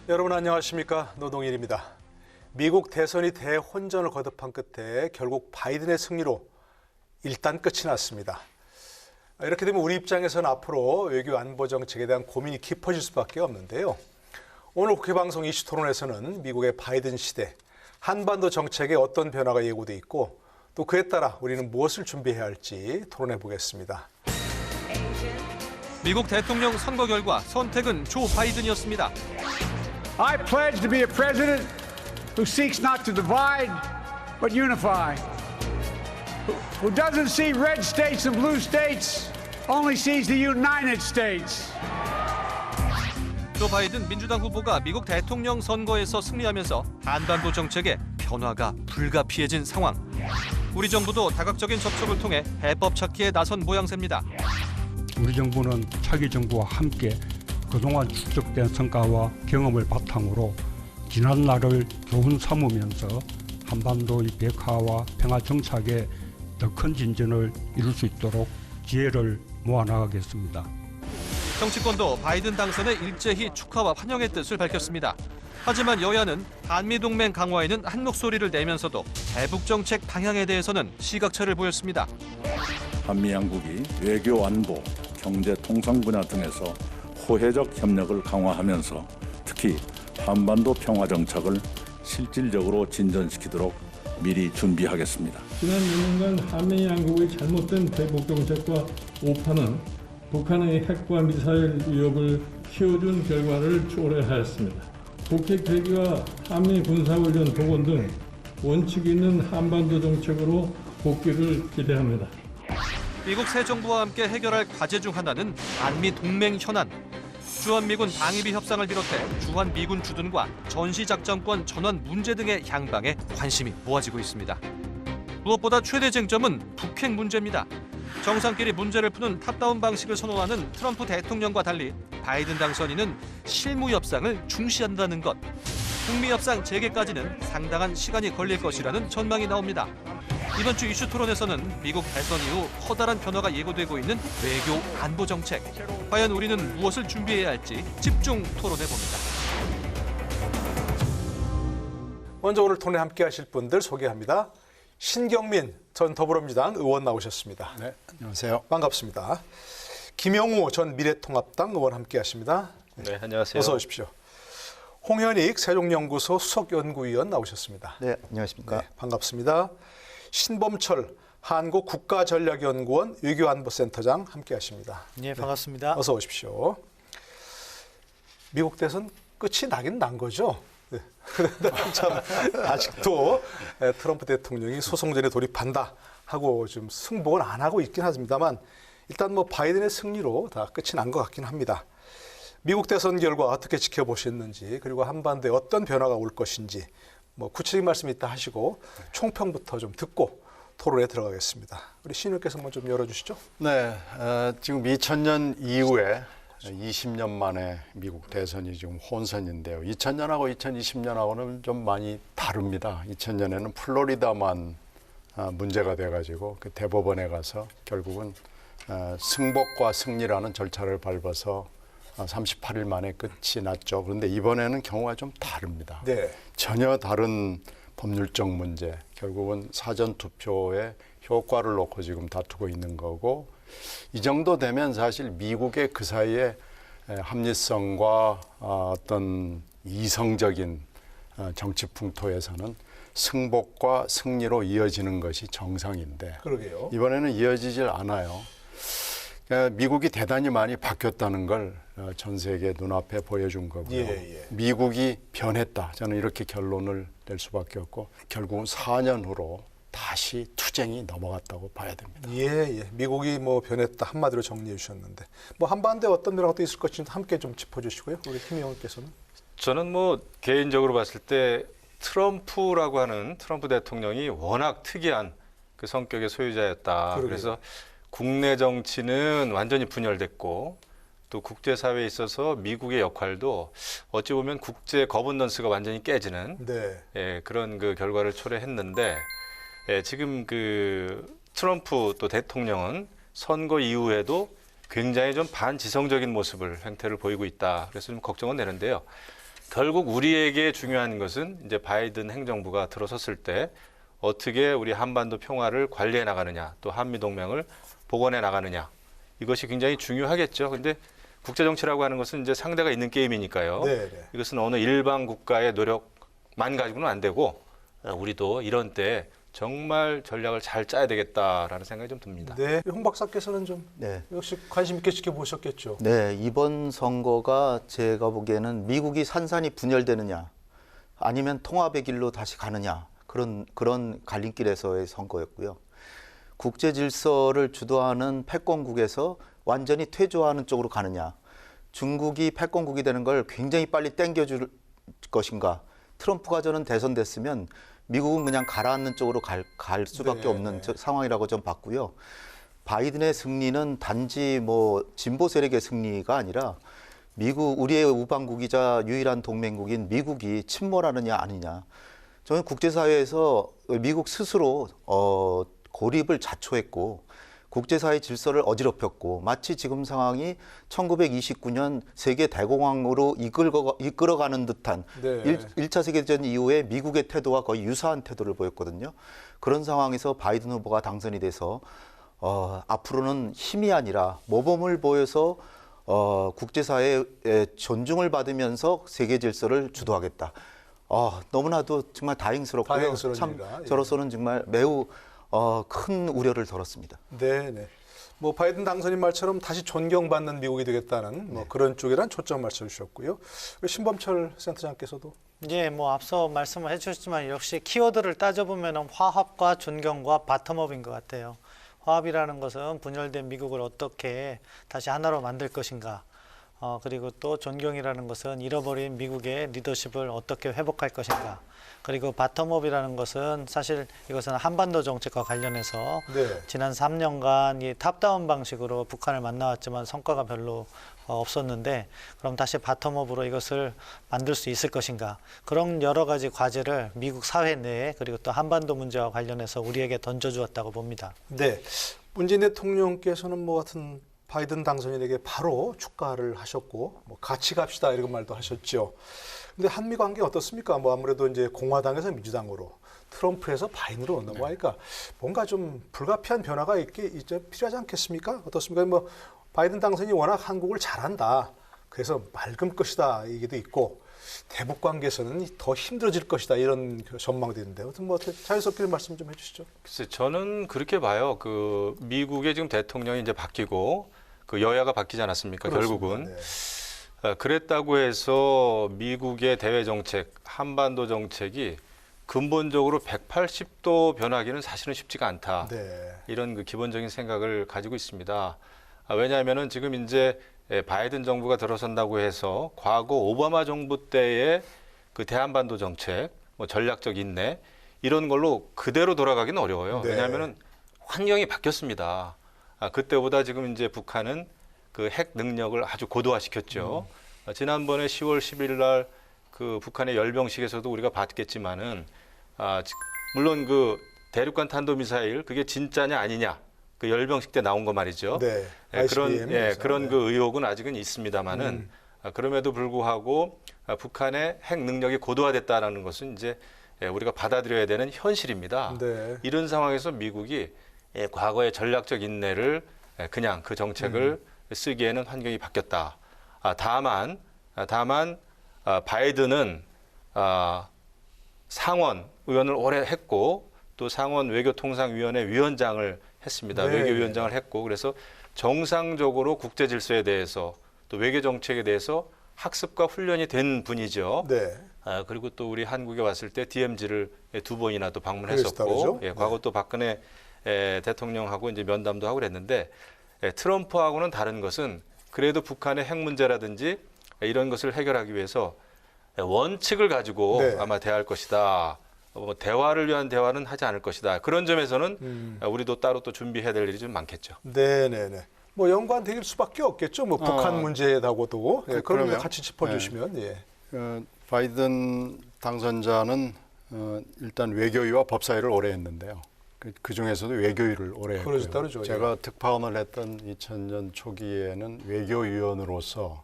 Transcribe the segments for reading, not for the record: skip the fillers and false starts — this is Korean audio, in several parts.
여러분 안녕하십니까? 노동일입니다. 미국 대선이 대혼전을 거듭한 끝에 결국 바이든의 승리로 일단 끝이 났습니다. 이렇게 되면 우리 입장에서는 앞으로 외교 안보 정책에 대한 고민이 깊어질 수밖에 없는데요. 오늘 국회방송 이슈 토론에서는 미국의 바이든 시대, 한반도 정책에 어떤 변화가 예고돼 있고 또 그에 따라 우리는 무엇을 준비해야 할지 토론해 보겠습니다. 미국 대통령 선거 결과 선택은 조 바이든이었습니다. I pledge to be a president who seeks not to divide but unify. Who doesn't see red states and blue states, only sees the United States. 조 바이든 민주당 후보가 미국 대통령 선거에서 승리하면서 한반도 정책에 변화가 불가피해진 상황. 우리 정부도 다각적인 접촉을 통해 해법 찾기에 나선 모양새입니다. 우리 정부는 차기 정부와 함께 그동안 축적된 성과와 경험을 바탕으로 지난 날을 교훈 삼으면서 한반도의 비핵화와 평화 정착에 더 큰 진전을 이룰 수 있도록 지혜를 모아나가겠습니다. 정치권도 바이든 당선에 일제히 축하와 환영의 뜻을 밝혔습니다. 하지만 여야는 한미동맹 강화에는 한 목소리를 내면서도 대북 정책 방향에 대해서는 시각차를 보였습니다. 한미 양국이 외교 안보, 경제 통상 분야 등에서 호혜적 협력을 강화하면서 특히 한반도 평화 정착을 실질적으로 진전시키도록 미리 준비하겠습니다. 지난 6년간 한미 양국의 잘못된 대북 정책과 오판은 북한의 핵과 미사일 위협을 키워준 결과를 초래하였습니다. 북핵 회기와 한미 군사훈련 복원 등 원칙 있는 한반도 정책으로 복귀를 기대합니다. 미국 새 정부와 함께 해결할 과제 중 하나는 한미 동맹 현안. 주한미군 방위비 협상을 비롯해 주한미군 주둔과 전시작전권 전환 문제 등의 향방에 관심이 모아지고 있습니다. 무엇보다 최대 쟁점은 북핵 문제입니다. 정상끼리 문제를 푸는 탑다운 방식을 선호하는 트럼프 대통령과 달리 바이든 당선인은 실무 협상을 중시한다는 것. 북미 협상 재개까지는 상당한 시간이 걸릴 것이라는 전망이 나옵니다. 이번 주 이슈 토론에서는 미국 대선 이후 커다란 변화가 예고되고 있는 외교 안보 정책. 과연 우리는 무엇을 준비해야 할지 집중 토론해 봅니다. 먼저 오늘 토론에 함께 하실 분들 소개합니다. 신경민 전 더불어민주당 의원 나오셨습니다. 네, 안녕하세요. 반갑습니다. 김영우 전 미래통합당 의원 함께 하십니다. 네, 안녕하세요. 어서 오십시오. 홍현익 세종연구소 수석연구위원 나오셨습니다. 네, 안녕하십니까. 네, 반갑습니다. 신범철 한국국가전략연구원 외교안보센터장 함께 하십니다. 네, 반갑습니다. 어서 오십시오. 미국 대선 끝이 나긴 난 거죠. 네. 그런데 참 아직도 트럼프 대통령이 소송전에 돌입한다 하고 좀 승복을 안 하고 있긴 하십니다만 일단 뭐 바이든의 승리로 다 끝이 난 것 같긴 합니다. 미국 대선 결과 어떻게 지켜보셨는지 그리고 한반도에 어떤 변화가 올 것인지 뭐 구체적인 말씀 있다 하시고 총평부터 좀 듣고 토론에 들어가겠습니다. 우리 신 의원께서 한번 좀 열어주시죠. 네, 지금 2000년 이후에 20년 만에 미국 대선이 지금 혼선인데요. 2000년하고 2020년하고는 좀 많이 다릅니다. 2000년에는 플로리다만 문제가 돼가지고 그 대법원에 가서 결국은 승복과 승리라는 절차를 밟아서 38일 만에 끝이 났죠. 그런데 이번에는 경우가 좀 다릅니다. 네. 전혀 다른 법률적 문제, 결국은 사전투표의 효과를 놓고 지금 다투고 있는 거고 이 정도 되면 사실 미국의 그 사이에 합리성과 어떤 이성적인 정치 풍토에서는 승복과 승리로 이어지는 것이 정상인데 그러게요. 이번에는 이어지질 않아요. 미국이 대단히 많이 바뀌었다는 걸 전 세계 눈앞에 보여준 거고요. 예. 미국이 변했다. 저는 이렇게 결론을 낼 수밖에 없고 결국은 4년 후로 다시 투쟁이 넘어갔다고 봐야 됩니다. 예. 미국이 뭐 변했다 한마디로 정리해 주셨는데 뭐 한반도에 어떤 변화가 또 있을 것인지 함께 좀 짚어주시고요. 우리 김 의원께서는. 저는 뭐 개인적으로 봤을 때 트럼프라고 하는 트럼프 대통령이 워낙 특이한 그 성격의 소유자였다. 그러게요. 그래서 국내 정치는 완전히 분열됐고 또 국제사회에 있어서 미국의 역할도 어찌 보면 국제 거버넌스가 완전히 깨지는 네. 그런 그 결과를 초래했는데 지금 그 트럼프 또 대통령은 선거 이후에도 굉장히 좀 반지성적인 모습을 행태를 보이고 있다. 그래서 좀 걱정은 되는데요. 결국 우리에게 중요한 것은 이제 바이든 행정부가 들어섰을 때 어떻게 우리 한반도 평화를 관리해 나가느냐, 또 한미 동맹을 복원해 나가느냐, 이것이 굉장히 중요하겠죠. 근데 국제 정치라고 하는 것은 이제 상대가 있는 게임이니까요. 네, 네. 이것은 어느 일방 국가의 노력만 가지고는 안 되고 우리도 이런 때 정말 전략을 잘 짜야 되겠다라는 생각이 좀 듭니다. 네, 홍 박사께서는 좀 네. 역시 관심 있게 지켜보셨겠죠. 네, 이번 선거가 제가 보기에는 미국이 산산이 분열되느냐 아니면 통합의 길로 다시 가느냐 그런 갈림길에서의 선거였고요. 국제 질서를 주도하는 패권국에서 완전히 퇴조하는 쪽으로 가느냐, 중국이 패권국이 되는 걸 굉장히 빨리 땡겨줄 것인가. 트럼프가 저는 대선됐으면 미국은 그냥 가라앉는 쪽으로 갈 수밖에 네, 없는 네. 상황이라고 좀 봤고요. 바이든의 승리는 단지 뭐 진보 세력의 승리가 아니라 미국, 우리의 우방국이자 유일한 동맹국인 미국이 침몰하느냐 아니냐. 저는 국제사회에서 미국 스스로 고립을 자초했고 국제사회 질서를 어지럽혔고 마치 지금 상황이 1929년 세계 대공황으로 이끌어가는 듯한 네. 1차 세계대전 이후에 미국의 태도와 거의 유사한 태도를 보였거든요. 그런 상황에서 바이든 후보가 당선이 돼서 앞으로는 힘이 아니라 모범을 보여서 국제사회의 존중을 받으면서 세계 질서를 주도하겠다. 너무나도 정말 다행스럽고요. 다행스러운 참 일이다. 예. 저로서는 정말 매우 큰 우려를 덜었습니다. 네, 네. 뭐 바이든 당선인 말처럼 다시 존경받는 미국이 되겠다는 뭐 그런 쪽이란 초점 맞춰주셨고요. 신범철 센터장께서도 예, 뭐 앞서 말씀을 해주셨지만 역시 키워드를 따져보면 화합과 존경과 바텀업인 것 같아요. 화합이라는 것은 분열된 미국을 어떻게 다시 하나로 만들 것인가. 그리고 또 존경이라는 것은 잃어버린 미국의 리더십을 어떻게 회복할 것인가. 그리고 바텀업이라는 것은 사실 이것은 한반도 정책과 관련해서 네. 지난 3년간 이 탑다운 방식으로 북한을 만나왔지만 성과가 별로 없었는데 그럼 다시 바텀업으로 이것을 만들 수 있을 것인가. 그런 여러 가지 과제를 미국 사회 내에 그리고 또 한반도 문제와 관련해서 우리에게 던져주었다고 봅니다. 네. 문재인 대통령께서는 뭐 같은 바이든 당선인에게 바로 축가를 하셨고 뭐 같이 갑시다 이런 말도 하셨죠. 근데 한미 관계 어떻습니까? 뭐 아무래도 이제 공화당에서 민주당으로 트럼프에서 바이든으로 넘어가니까 뭔가 좀 불가피한 변화가 이제 필요하지 않겠습니까? 어떻습니까? 뭐 바이든 당선인이 워낙 한국을 잘한다. 그래서 맑을 것이다 얘기도 있고 대북 관계에서는 더 힘들어질 것이다 이런 전망도 있는데 아무튼 뭐 자유스럽게 말씀 좀 해주시죠. 글쎄, 저는 그렇게 봐요. 그 미국의 지금 대통령이 이제 바뀌고 그 여야가 바뀌지 않았습니까? 그렇습니다. 결국은. 네. 그랬다고 해서 미국의 대외 정책, 한반도 정책이 근본적으로 180도 변하기는 사실은 쉽지가 않다. 네. 이런 그 기본적인 생각을 가지고 있습니다. 왜냐하면은 지금 이제 바이든 정부가 들어선다고 해서 과거 오바마 정부 때의 그 대한반도 정책, 뭐 전략적 인내 이런 걸로 그대로 돌아가기는 어려워요. 네. 왜냐하면은 환경이 바뀌었습니다. 그때보다 지금 이제 북한은 그 핵 능력을 아주 고도화시켰죠. 지난번에 10월 10일 날 그 북한의 열병식에서도 우리가 봤겠지만은 물론 그 대륙간 탄도미사일 그게 진짜냐 아니냐 그 열병식 때 나온 거 말이죠. 네. 그런 그 의혹은 아직은 있습니다만은 그럼에도 불구하고 북한의 핵 능력이 고도화됐다라는 것은 이제 우리가 받아들여야 되는 현실입니다. 네. 이런 상황에서 미국이 과거의 전략적 인내를 그냥 그 정책을 쓰기에는 환경이 바뀌었다. 다만 바이든은 상원 의원을 오래 했고 또 상원 외교통상위원회 위원장을 했습니다. 네. 외교위원장을 했고 그래서 정상적으로 국제 질서에 대해서 또 외교 정책에 대해서 학습과 훈련이 된 분이죠. 네. 그리고 또 우리 한국에 왔을 때 DMZ를 2번이나 또 그랬었다죠? 방문했었고, 네. 과거 또 박근혜 대통령하고 이제 면담도 하고 그랬는데 트럼프하고는 다른 것은 그래도 북한의 핵 문제라든지 이런 것을 해결하기 위해서 원칙을 가지고 네. 아마 대할 것이다. 대화를 위한 대화는 하지 않을 것이다. 그런 점에서는 우리도 따로 또 준비해야 될 일이 좀 많겠죠. 네네네. 뭐 연관될 수밖에 없겠죠. 뭐 북한 문제하고도 그런 그러면, 같이 짚어주시면 예. 바이든 당선자는 일단 외교위와 법사위를 오래 했는데요. 그 중에서도 외교위를 오래 했고요. 그러죠, 따르죠. 제가 특파원을 했던 2000년 초기에는 외교위원으로서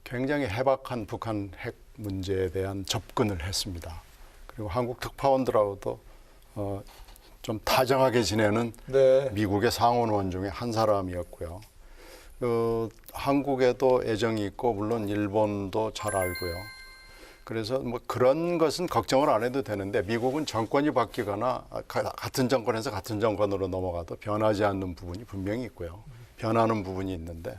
굉장히 해박한 북한 핵 문제에 대한 접근을 했습니다. 그리고 한국 특파원들하고도 좀 다정하게 지내는 네. 미국의 상원의원 중에 한 사람이었고요. 한국에도 애정이 있고 물론 일본도 잘 알고요. 그래서 뭐 그런 것은 걱정을 안 해도 되는데 미국은 정권이 바뀌거나 같은 정권에서 같은 정권으로 넘어가도 변하지 않는 부분이 분명히 있고요. 변하는 부분이 있는데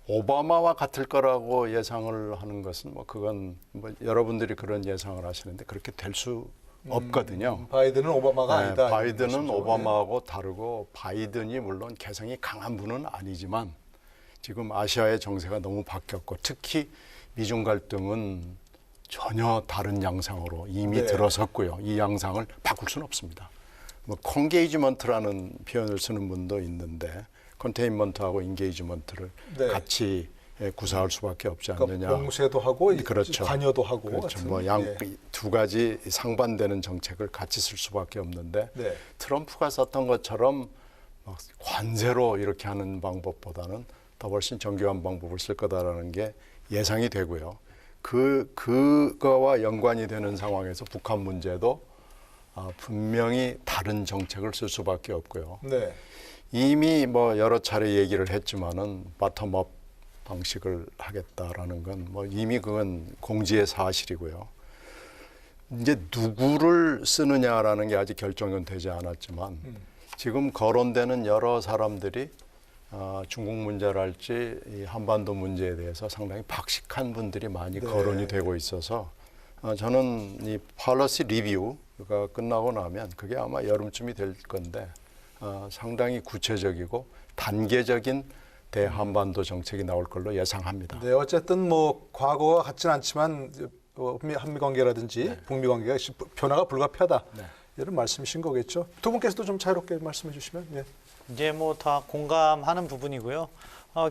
오바마와 같을 거라고 예상을 하는 것은 뭐 그건 뭐 여러분들이 그런 예상을 하시는데 그렇게 될 수 없거든요. 바이든은 오바마가 네, 아니다. 바이든은 이런 오바마하고 다르고 바이든이 물론 개성이 강한 분은 아니지만 지금 아시아의 정세가 너무 바뀌었고 특히 미중 갈등은 전혀 다른 양상으로 이미 네. 들어섰고요. 이 양상을 바꿀 수는 없습니다. 뭐 컨게이지먼트라는 표현을 쓰는 분도 있는데 컨테인먼트하고 인게이지먼트를 네. 같이 구사할 수밖에 없지 그러니까 않느냐. 봉쇄도 하고 그렇죠. 관여도 하고 그렇죠. 같은, 뭐 예. 두 가지 상반되는 정책을 같이 쓸 수밖에 없는데 네. 트럼프가 썼던 것처럼 막 관세로 이렇게 하는 방법보다는 더 훨씬 정교한 방법을 쓸 거다라는 게 예상이 되고요. 그거와 연관이 되는 상황에서 북한 문제도 분명히 다른 정책을 쓸 수밖에 없고요. 네. 이미 뭐 여러 차례 얘기를 했지만은 바텀업 방식을 하겠다라는 건 뭐 이미 그건 공지의 사실이고요. 이제 누구를 쓰느냐라는 게 아직 결정은 되지 않았지만 지금 거론되는 여러 사람들이 중국 문제랄지 이 한반도 문제에 대해서 상당히 박식한 분들이 많이 네. 거론이 되고 있어서 저는 이 policy review가 끝나고 나면 그게 아마 여름쯤이 될 건데 상당히 구체적이고 단계적인 대한반도 정책이 나올 걸로 예상합니다. 네, 어쨌든 뭐 과거와 같지는 않지만 한미 관계라든지 네. 북미 관계가 변화가 불가피하다. 네. 이런 말씀이신 거겠죠. 두 분께서도 좀 자유롭게 말씀해 주시면. 예. 이제 뭐 다 공감하는 부분이고요.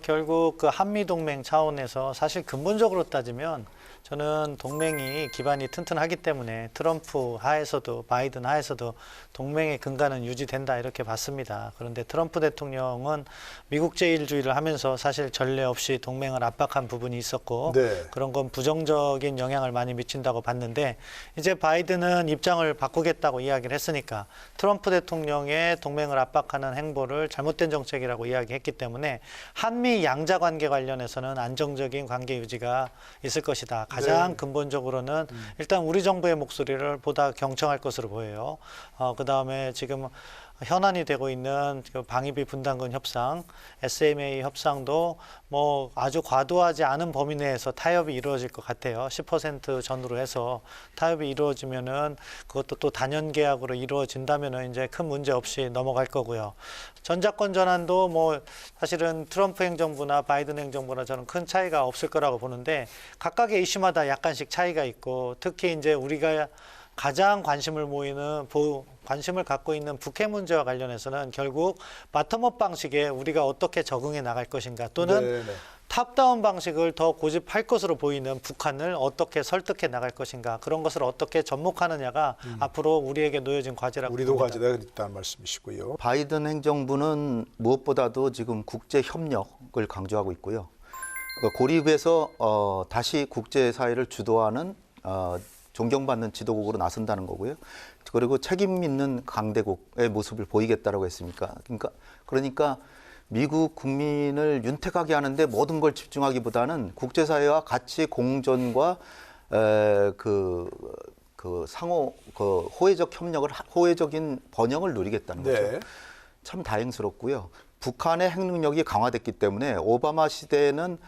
결국 그 한미 동맹 차원에서 사실 근본적으로 따지면 저는 동맹이 기반이 튼튼하기 때문에 트럼프 하에서도 바이든 하에서도 동맹의 근간은 유지된다 이렇게 봤습니다. 그런데 트럼프 대통령은 미국 제일주의를 하면서 사실 전례 없이 동맹을 압박한 부분이 있었고 네. 그런 건 부정적인 영향을 많이 미친다고 봤는데 이제 바이든은 입장을 바꾸겠다고 이야기를 했으니까 트럼프 대통령의 동맹을 압박하는 행보를 잘못된 정책이라고 이야기했기 때문에 한미 양자 관계 관련해서는 안정적인 관계 유지가 있을 것이다. 가장 근본적으로는 일단 우리 정부의 목소리를 보다 경청할 것으로 보여요. 그다음에 지금 현안이 되고 있는 그 방위비 분담금 협상, SMA 협상도 뭐 아주 과도하지 않은 범위 내에서 타협이 이루어질 것 같아요. 10% 전후로 해서 타협이 이루어지면은 그것도 또 단연 계약으로 이루어진다면은 이제 큰 문제 없이 넘어갈 거고요. 전작권 전환도 뭐 사실은 트럼프 행정부나 바이든 행정부나 저는 큰 차이가 없을 거라고 보는데 각각의 이슈마다 약간씩 차이가 있고 특히 이제 우리가 가장 관심을 갖고 있는 북핵 문제와 관련해서는 결국 바텀업 방식에 우리가 어떻게 적응해 나갈 것인가 또는 탑다운 방식을 더 고집할 것으로 보이는 북한을 어떻게 설득해 나갈 것인가 그런 것을 어떻게 접목하느냐가 앞으로 우리에게 놓여진 과제라고 우리도 봅니다. 과제가 있다는 말씀이시고요. 바이든 행정부는 무엇보다도 지금 국제 협력을 강조하고 있고요. 고립에서 다시 국제사회를 주도하는 존경받는 지도국으로 나선다는 거고요. 그리고 책임 있는 강대국의 모습을 보이겠다라고 했습니까? 그러니까 미국 국민을 윤택하게 하는데 모든 걸 집중하기보다는 국제사회와 같이 공존과 상호 호혜적 협력을 호혜적인 번영을 누리겠다는 거죠. 네. 참 다행스럽고요. 북한의 핵 능력이 강화됐기 때문에 오바마 시대에는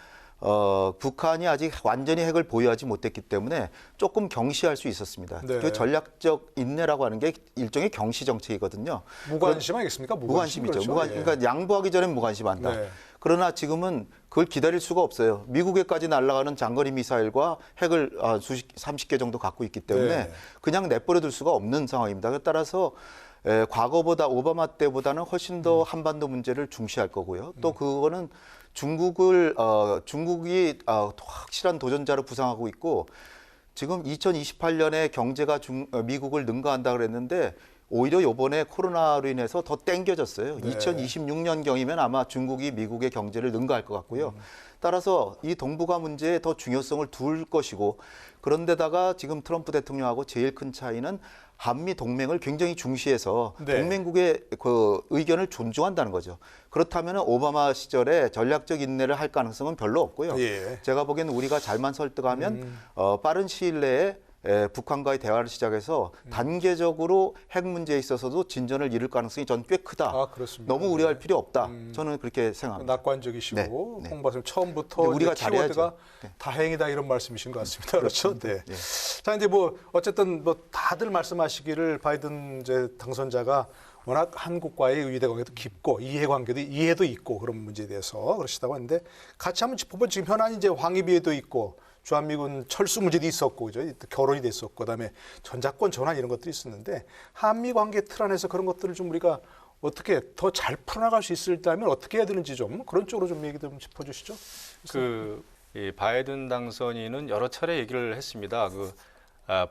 북한이 아직 완전히 핵을 보유하지 못했기 때문에 조금 경시할 수 있었습니다. 네. 그 전략적 인내라고 하는 게 일종의 경시 정책이거든요. 무관심 아니겠습니까? 무관심이죠. 그렇죠. 그러니까 양보하기 전엔 무관심한다. 네. 그러나 지금은 그걸 기다릴 수가 없어요. 미국에까지 날아가는 장거리 미사일과 핵을 30개 정도 갖고 있기 때문에 네. 그냥 내버려둘 수가 없는 상황입니다. 따라서 과거보다 오바마 때보다는 훨씬 더 한반도 문제를 중시할 거고요. 또 그거는 중국이 확실한 도전자로 부상하고 있고 지금 2028년에 경제가 미국을 능가한다 그랬는데 오히려 요번에 코로나로 인해서 더 땡겨졌어요. 네. 2026년경이면 아마 중국이 미국의 경제를 능가할 것 같고요. 따라서 이 동북아 문제에 더 중요성을 둘 것이고 그런데다가 지금 트럼프 대통령하고 제일 큰 차이는 한미 동맹을 굉장히 중시해서 네. 동맹국의 그 의견을 존중한다는 거죠. 그렇다면 오바마 시절에 전략적 인내를 할 가능성은 별로 없고요. 예. 제가 보기에는 우리가 잘만 설득하면 빠른 시일 내에 북한과의 대화를 시작해서 단계적으로 핵 문제에 있어서도 진전을 이룰 가능성이 전 꽤 크다. 아, 그렇습니다. 너무 우려할 필요 없다. 저는 그렇게 생각합니다. 낙관적이시고 네, 네. 홍 박사님 처음부터 근데 우리가 이제 키워드가 잘해야죠. 네. 다행이다 이런 말씀이신 것 같습니다. 그렇죠? 네. 네. 자 이제 뭐 어쨌든 뭐 다들 말씀하시기를 바이든 이제 당선자가 워낙 한국과의 의대 관계도 깊고 이해도 있고 그런 문제에 대해서 그러시다고 하는데 같이 한번 짚어보면 지금 현안이 이제 황의비에도 있고 주한미군 철수 문제도 있었고 그죠? 결혼이 됐었고 그다음에 전자권 전환 이런 것들이 있었는데 한미 관계 틀 안에서 그런 것들을 좀 우리가 어떻게 더 잘 풀어나갈 수 있을다면 어떻게 해야 되는지 좀 그런 쪽으로 좀 얘기 좀 짚어주시죠. 이 바이든 당선인은 여러 차례 얘기를 했습니다.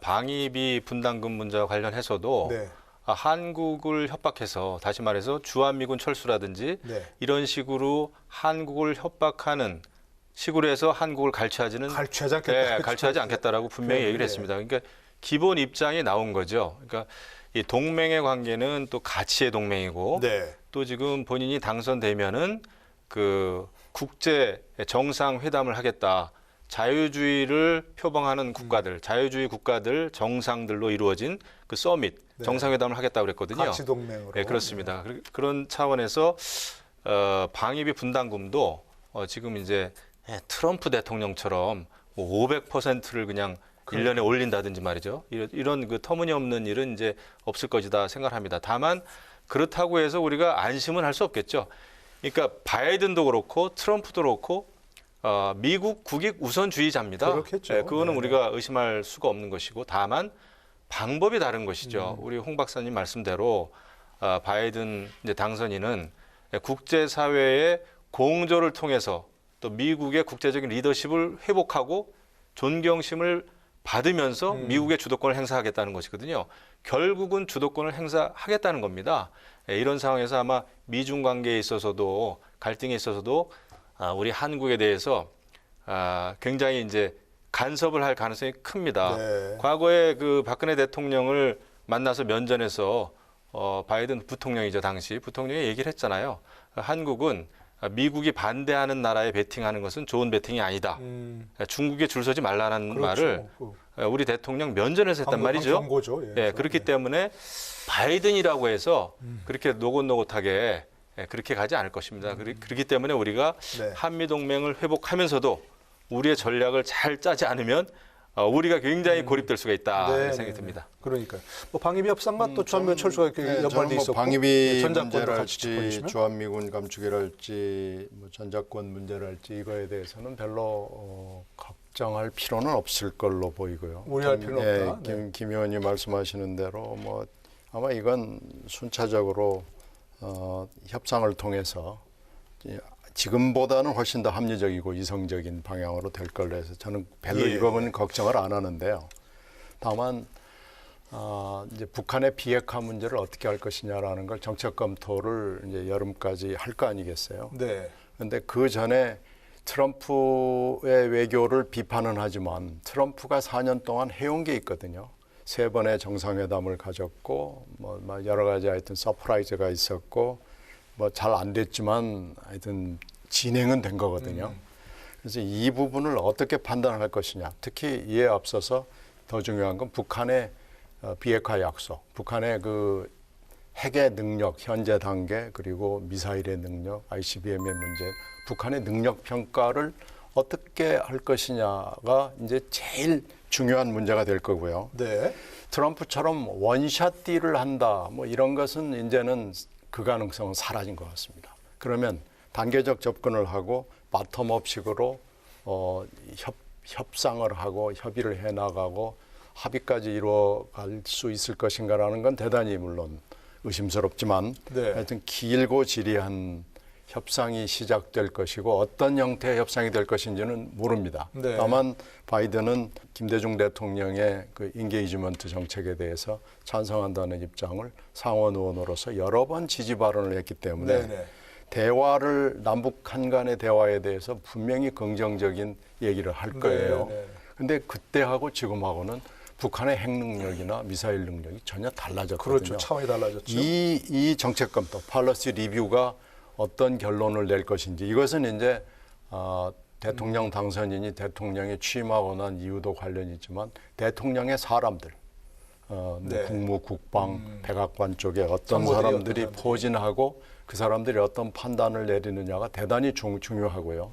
방위비 분담금 문제와 관련해서도 네. 한국을 협박해서 다시 말해서 주한미군 철수라든지 네. 이런 식으로 한국을 협박하는 식으로 해서 한국을 갈취하지 않겠다. 네, 갈취하지 않겠다라고 분명히 네, 얘기를 네. 했습니다. 그러니까 기본 입장이 나온 거죠. 그러니까 이 동맹의 관계는 또 가치의 동맹이고 네. 또 지금 본인이 당선되면은 그 국제 정상회담을 하겠다. 자유주의를 표방하는 국가들, 자유주의 국가들 정상들로 이루어진 그 서밋 네. 정상회담을 하겠다고 그랬거든요. 가치 동맹으로. 네, 그렇습니다. 그런 차원에서 방위비 분담금도 지금 이제 트럼프 대통령처럼 뭐 500%를 그냥 1년에 올린다든지 말이죠. 이런 그 터무니없는 일은 이제 없을 것이다 생각합니다. 다만 그렇다고 해서 우리가 안심은 할 수 없겠죠. 그러니까 바이든도 그렇고 트럼프도 그렇고 미국 국익 우선주의자입니다. 그렇겠죠. 그거는 네. 우리가 의심할 수가 없는 것이고 다만 방법이 다른 것이죠. 우리 홍 박사님 말씀대로 바이든 이제 당선인은 국제사회의 공조를 통해서 또 미국의 국제적인 리더십을 회복하고 존경심을 받으면서 미국의 주도권을 행사하겠다는 것이거든요. 결국은 주도권을 행사하겠다는 겁니다. 이런 상황에서 아마 미중 관계에 있어서도 갈등에 있어서도 우리 한국에 대해서 굉장히 이제 간섭을 할 가능성이 큽니다. 네. 과거에 그 박근혜 대통령을 만나서 면전에서 바이든 부통령이죠. 당시 부통령이 얘기를 했잖아요. 한국은 미국이 반대하는 나라에 베팅하는 것은 좋은 베팅이 아니다. 중국에 줄 서지 말라는 말을 우리 대통령 면전에서 했단 말이죠. 경고죠. 예, 그렇기 때문에 바이든이라고 해서 그렇게 노곤노곤하게 그렇게 가지 않을 것입니다. 그렇기 때문에 우리가 네. 한미 동맹을 회복하면서 우리의 전략을 잘 짜지 않으면 우리가 굉장히 고립될 수가 있다 네, 이런 생각이 네. 듭니다. 그러니까 뭐 방위비 협상과 또 주한미군 철수가 이렇게 연관돼 저는 뭐 있었고 방위비 전자권도 같이 문제랄지 짚어주시면 주한미군 감축이랄지 뭐 전자권 문제랄지 이거에 대해서는 별로 걱정할 필요는 없을 걸로 보이고요. 우려할 필요는 없다. 김 의원이 말씀하시는 대로 뭐 아마 이건 순차적으로 협상을 통해서 지금보다는 훨씬 더 합리적이고 이성적인 방향으로 될 걸로 해서 저는 별로 예. 이거는 걱정을 안 하는데요. 다만 이제 북한의 비핵화 문제를 어떻게 할 것이냐라는 걸 정책 검토를 이제 여름까지 할 거 아니겠어요. 네. 그런데 그 전에 트럼프의 외교를 비판은 하지만 트럼프가 4년 동안 해온 게 있거든요. 3번의 정상회담을 가졌고 뭐 여러 가지 하여튼 서프라이즈가 있었고 뭐 잘 안 됐지만 하여튼 진행은 된 거거든요. 그래서 이 부분을 어떻게 판단할 것이냐. 특히 이에 앞서서 더 중요한 건 북한의 비핵화 약속, 북한의 그 핵의 능력, 현재 단계, 그리고 미사일의 능력, ICBM의 문제, 북한의 능력 평가를 어떻게 할 것이냐가 이제 제일 중요한 문제가 될 거고요. 네. 트럼프처럼 원샷 딜을 한다, 뭐 이런 것은 이제는 그 가능성은 사라진 것 같습니다. 그러면 단계적 접근을 하고 바텀업식으로 협상을 하고 협의를 해나가고 합의까지 이루어갈 수 있을 것인가라는 건 대단히 물론 의심스럽지만 네. 하여튼 길고 지리한 협상이 시작될 것이고 어떤 형태의 협상이 될 것인지는 모릅니다. 네. 다만 바이든은 김대중 대통령의 그 인게이지먼트 정책에 대해서 찬성한다는 입장을 상원 의원으로서 여러 번 지지 발언을 했기 때문에 네네. 대화를 남북 한 간의 대화에 대해서 분명히 긍정적인 얘기를 할 거예요. 네. 근데 그때하고 지금하고는 북한의 핵 능력이나 미사일 능력이 전혀 달라졌거든요. 그렇죠. 차원이 달라졌죠. 이 정책 검토, 팔러시 리뷰가 어떤 결론을 낼 것인지 이것은 이제 대통령 당선인이 대통령에 취임하고 난 이유도 관련이 있지만 대통령의 사람들, 뭐 네. 국무, 국방, 백악관 쪽에 어떤 참모들이 사람들이 어떤 사람들이. 포진하고 그 사람들이 어떤 판단을 내리느냐가 대단히 중요하고요.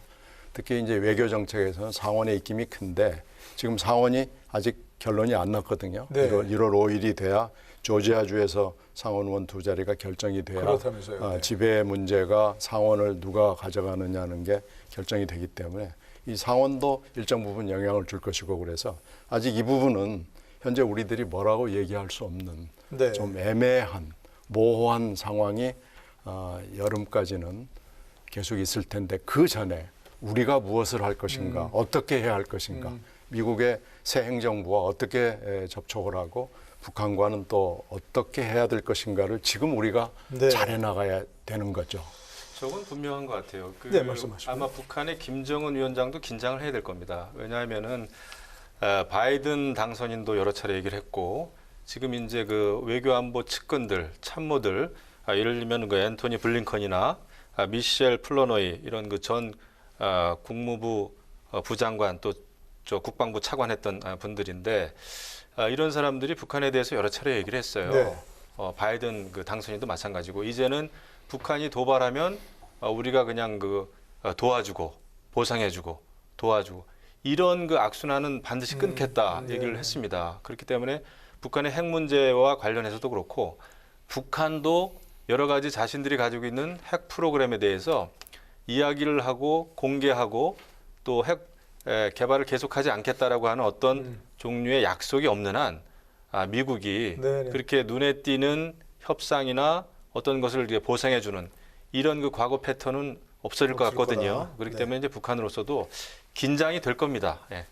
특히 이제 외교 정책에서는 상원의 입김이 큰데 지금 상원이 아직 결론이 안 났거든요. 네. 1월 5일이 돼야 조지아주에서 상원의원 2자리가 결정이 돼야 그렇다면서요. 네. 지배 문제가 상원을 누가 가져가느냐는 게 결정이 되기 때문에 이 상원도 일정 부분 영향을 줄 것이고 그래서 아직 이 부분은 현재 우리들이 뭐라고 얘기할 수 없는 네. 좀 애매한 모호한 상황이 여름까지는 계속 있을 텐데 그 전에 우리가 무엇을 할 것인가, 어떻게 해야 할 것인가, 미국의 새 행정부와 어떻게 접촉을 하고 북한과는 또 어떻게 해야 될 것인가를 지금 우리가 네. 잘해 나가야 되는 거죠. 저건 분명한 것 같아요. 네, 말씀하시죠. 아마 북한의 김정은 위원장도 긴장을 해야 될 겁니다. 왜냐하면은 바이든 당선인도 여러 차례 얘기를 했고 지금 이제 그 외교안보 측근들, 참모들, 예를 들면 그 앤토니 블링컨이나 미셸 플러너이 이런 그 전 국무부 부장관 또 저 국방부 차관했던 분들인데 이런 사람들이 북한에 대해서 여러 차례 얘기를 했어요. 네. 바이든 그 당선인도 마찬가지고 이제는 북한이 도발하면 우리가 그냥 그 도와주고 보상해주고 도와주고 이런 그 악순환은 반드시 끊겠다 얘기를 했습니다. 그렇기 때문에 북한의 핵 문제와 관련해서도 그렇고 북한도 여러 가지 자신들이 가지고 있는 핵 프로그램에 대해서 이야기를 하고 공개하고 또 핵 개발을 계속하지 않겠다라고 하는 어떤 종류의 약속이 없는 한 미국이 네네. 그렇게 눈에 띄는 협상이나 어떤 것을 이렇게 보상해주는 이런 그 과거 패턴은 없어질 것 없을 같거든요. 거다. 그렇기 네. 때문에 이제 북한으로서도 긴장이 될 겁니다. 예.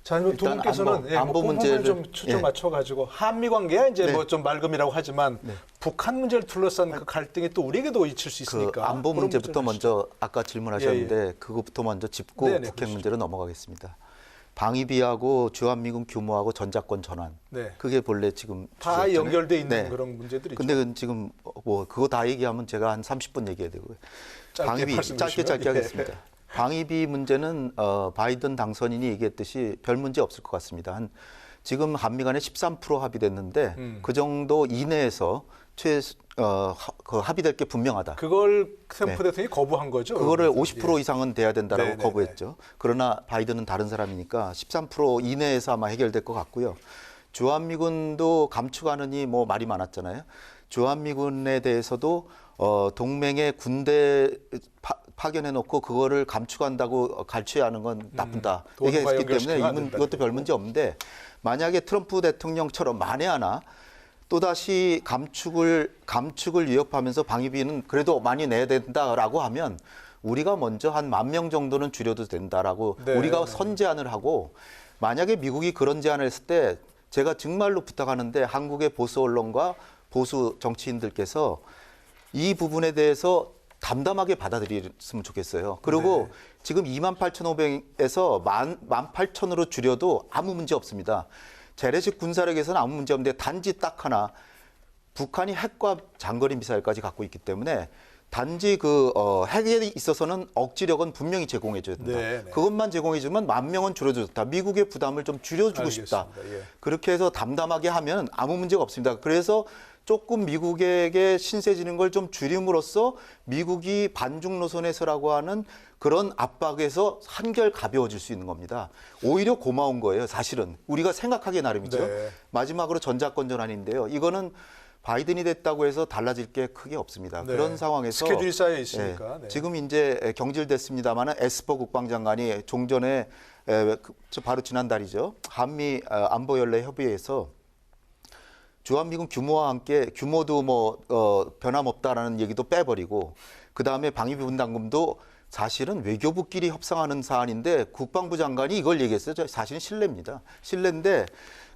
자, 두 일단 분께서는 안보 그 부분을 문제를 좀 초점 예. 맞춰가지고 한미 관계야 이제 네. 뭐 좀 맑음이라고 하지만 북한 문제를 둘러싼 그 갈등이 또 우리에게도 잊힐 수 그 있으니까 안보 그런 문제부터 문제를 먼저 아까 질문하셨는데 그것부터 먼저 짚고 네네, 북핵 그러시죠. 문제로 넘어가겠습니다. 방위비하고 주한미군 규모하고 전자권 전환 네. 그게 본래 지금 다 주제였잖아요. 연결돼 있는 네. 그런 문제들이죠. 근데 그건 지금 뭐 그거 다 얘기하면 제가 한 30분 얘기해야 되고요. 짧게 방위비 말씀해 짧게 주시면. 예. 하겠습니다. 방위비 문제는 바이든 당선인이 얘기했듯이 별 문제 없을 것 같습니다. 지금 한미 간에 13% 합의됐는데 그 정도 이내에서 그 합의될 게 분명하다. 그걸 트럼프 대통령이 거부한 거죠. 그거를 그래서. 50% 이상은 돼야 된다라고 네네네. 거부했죠. 그러나 바이든은 다른 사람이니까 13% 이내에서 아마 해결될 것 같고요. 주한미군도 감축하느니 뭐 말이 많았잖아요. 주한미군에 대해서도 동맹의 군대 파견해 놓고 그거를 감축한다고 갈취하는 건 나쁘다. 돈과 얘기했기 때문에 연결시키면 안 된다. 이것도 별 문제 없는데 만약에 트럼프 대통령처럼 만에 하나 또다시 감축을 위협하면서 방위비는 그래도 많이 내야 된다라고 하면 우리가 먼저 한 10,000명 정도는 줄여도 된다라고 네, 우리가 네. 선제안을 하고 만약에 미국이 그런 제안을 했을 때 제가 정말로 부탁하는데 한국의 보수 언론과 보수 정치인들께서 이 부분에 대해서 담담하게 받아들였으면 좋겠어요. 그리고 네. 지금 28,500에서 18,000으로 줄여도 아무 문제 없습니다. 재래식 군사력에서는 아무 문제 없는데 단지 딱 하나 북한이 핵과 장거리 미사일까지 갖고 있기 때문에 단지 핵에 있어서는 억지력은 분명히 제공해줘야 된다. 네, 네. 그것만 제공해주면 10,000명은 줄여줘도 좋다. 미국의 부담을 좀 줄여주고 싶다. 알겠습니다. 예. 그렇게 해서 담담하게 하면 아무 문제가 없습니다. 그래서 조금 미국에게 신세지는 걸 좀 줄임으로써 미국이 반중 노선에 서라고 하는 그런 압박에서 한결 가벼워질 수 있는 겁니다. 오히려 고마운 거예요. 사실은 우리가 생각하기에 나름이죠. 네. 마지막으로 전자권 전환인데요. 이거는 바이든이 됐다고 해서 달라질 게 크게 없습니다. 네. 그런 상황에서 스케줄이 쌓여 있으니까. 네. 지금 이제 경질됐습니다만은 에스퍼 국방장관이 종전에 바로 지난달이죠. 한미 안보연례 협의회에서 주한미군 규모와 함께 규모도 변함없다라는 얘기도 빼버리고 그다음에 방위비 분담금도 사실은 외교부끼리 협상하는 사안인데 국방부 장관이 이걸 얘기했어요. 사실은 신뢰입니다. 신뢰인데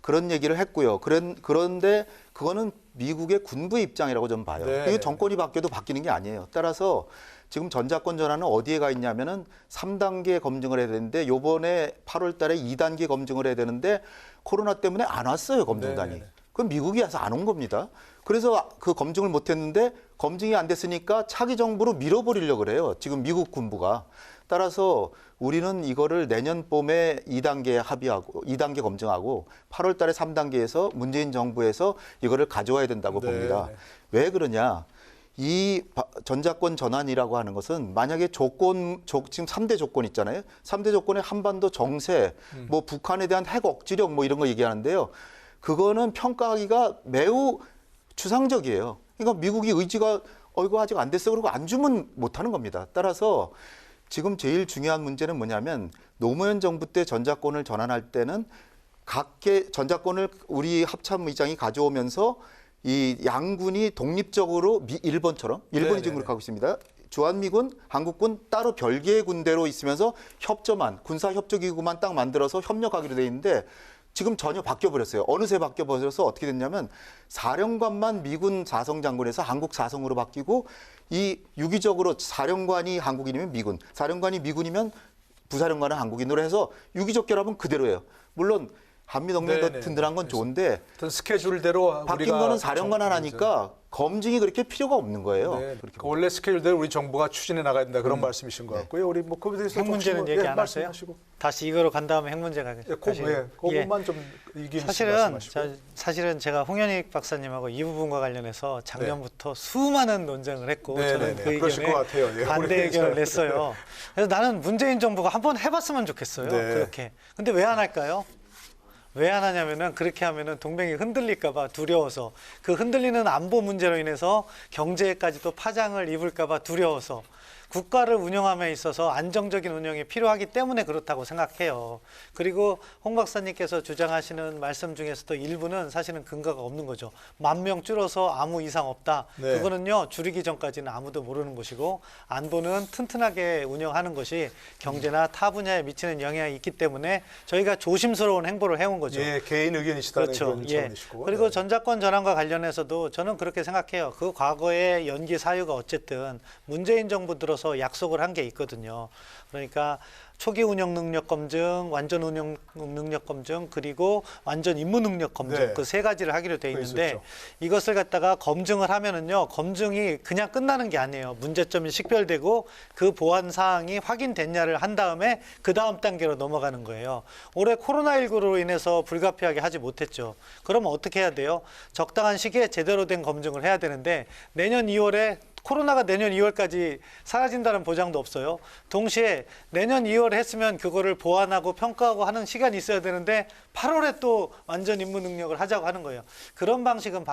그런 얘기를 했고요. 그런데 그거는 미국의 군부의 입장이라고 좀 봐요. 네. 이게 정권이 바뀌어도 바뀌는 게 아니에요. 따라서 지금 전자권 전환은 어디에 가 있냐면은 3단계 검증을 해야 되는데 요번에 8월 달에 2단계 검증을 해야 되는데 코로나 때문에 안 왔어요, 검증단이. 네네네. 그건 미국이 와서 안 온 겁니다. 그래서 그 검증을 못 했는데 검증이 안 됐으니까 차기 정부로 밀어버리려고 그래요. 지금 미국 군부가. 따라서 우리는 이거를 내년 봄에 2단계 합의하고 2단계 검증하고 8월 달에 3단계에서 문재인 정부에서 이거를 가져와야 된다고 네, 봅니다. 네. 왜 그러냐? 이 전자권 전환이라고 하는 것은 만약에 지금 3대 조건 있잖아요. 3대 조건에 한반도 정세, 뭐 북한에 대한 핵 억지력 뭐 이런 거 얘기하는데요. 그거는 평가하기가 매우 추상적이에요. 그러니까 미국이 의지가 이거 아직 안 됐어 그러고 안 주면 못 하는 겁니다. 따라서 지금 제일 중요한 문제는 뭐냐면 노무현 정부 때 전자권을 전환할 때는 각계 전자권을 우리 합참의장이 가져오면서 이 양군이 독립적으로 일본처럼 일본이 지금 그렇게 하고 있습니다. 주한미군, 한국군 따로 별개의 군대로 있으면서 협조만 군사협조기구만 딱 만들어서 협력하기로 돼 있는데 지금 전혀 바뀌어버렸어요. 어느새 바뀌어버려서 어떻게 됐냐면 사령관만 미군 사성장군에서 한국 사성으로 바뀌고 이 유기적으로 사령관이 한국인이면 미군, 사령관이 미군이면 부사령관은 한국인으로 해서 유기적 결합은 그대로예요. 물론 한미동맹 더 네네. 든든한 건 좋은데 어떤 스케줄대로 바뀐 거는 사령관 하나니까 검증이 그렇게 필요가 없는 거예요. 네. 그렇게 그 원래 스케줄대로 우리 정부가 추진해 나가야 된다 그런 말씀이신 것 같고요. 우리 뭐 그거에 대해서 핵 문제는 혹시 얘기 예, 안 하세요? 말씀하시고. 다시 이거로 간 다음에 핵 문제 가시죠. 그것만 좀 이긴 사실은 제가 홍현익 박사님하고 이 부분과 관련해서 작년부터 수많은 논쟁을 했고 네, 저는 네, 그 네. 그러실 것 같아요. 의견에 예, 반대 우리 의견을 잘- 냈어요. 그래서 나는 문재인 정부가 한번 해봤으면 좋겠어요. 네. 그렇게. 근데 왜 안 할까요? 왜 안 하냐면은 그렇게 하면은 동맹이 흔들릴까봐 두려워서 그 흔들리는 안보 문제로 인해서 경제에까지도 파장을 입을까봐 두려워서 국가를 운영함에 있어서 안정적인 운영이 필요하기 때문에 그렇다고 생각해요. 그리고 홍 박사님께서 주장하시는 말씀 중에서도 일부는 사실은 근거가 없는 거죠. 10,000명 줄어서 아무 이상 없다. 네. 그거는요 줄이기 전까지는 아무도 모르는 것이고 안보는 튼튼하게 운영하는 것이 경제나 타 분야에 미치는 영향이 있기 때문에 저희가 조심스러운 행보를 해온 거죠. 예, 개인 의견이시다는 그렇죠. 그런 예. 차원이시고. 그리고 네. 전자권 전환과 관련해서도 저는 그렇게 생각해요. 그 과거의 연기 사유가 어쨌든 문재인 정부 들어서 약속을 한 게 있거든요. 그러니까 초기 운영 능력 검증, 완전 운영 능력 검증, 그리고 완전 임무 능력 검증 네. 그 세 가지를 하기로 돼 있는데 있었죠. 이것을 갖다가 검증을 하면은요 검증이 그냥 끝나는 게 아니에요. 문제점이 식별되고 그 보완 사항이 확인됐냐를 한 다음에 그 다음 단계로 넘어가는 거예요. 올해 코로나19로 인해서 불가피하게 하지 못했죠. 그러면 어떻게 해야 돼요? 적당한 시기에 제대로 된 검증을 해야 되는데 내년 2월에 코로나가 내년 2월까지 사라진다는 보장도 없어요. 동시에 내년 2월에 했으면 그거를 보완하고 평가하고 하는 시간이 있어야 되는데 8월에 또 완전 임무 능력을 하자고 하는 거예요. 그런 방식은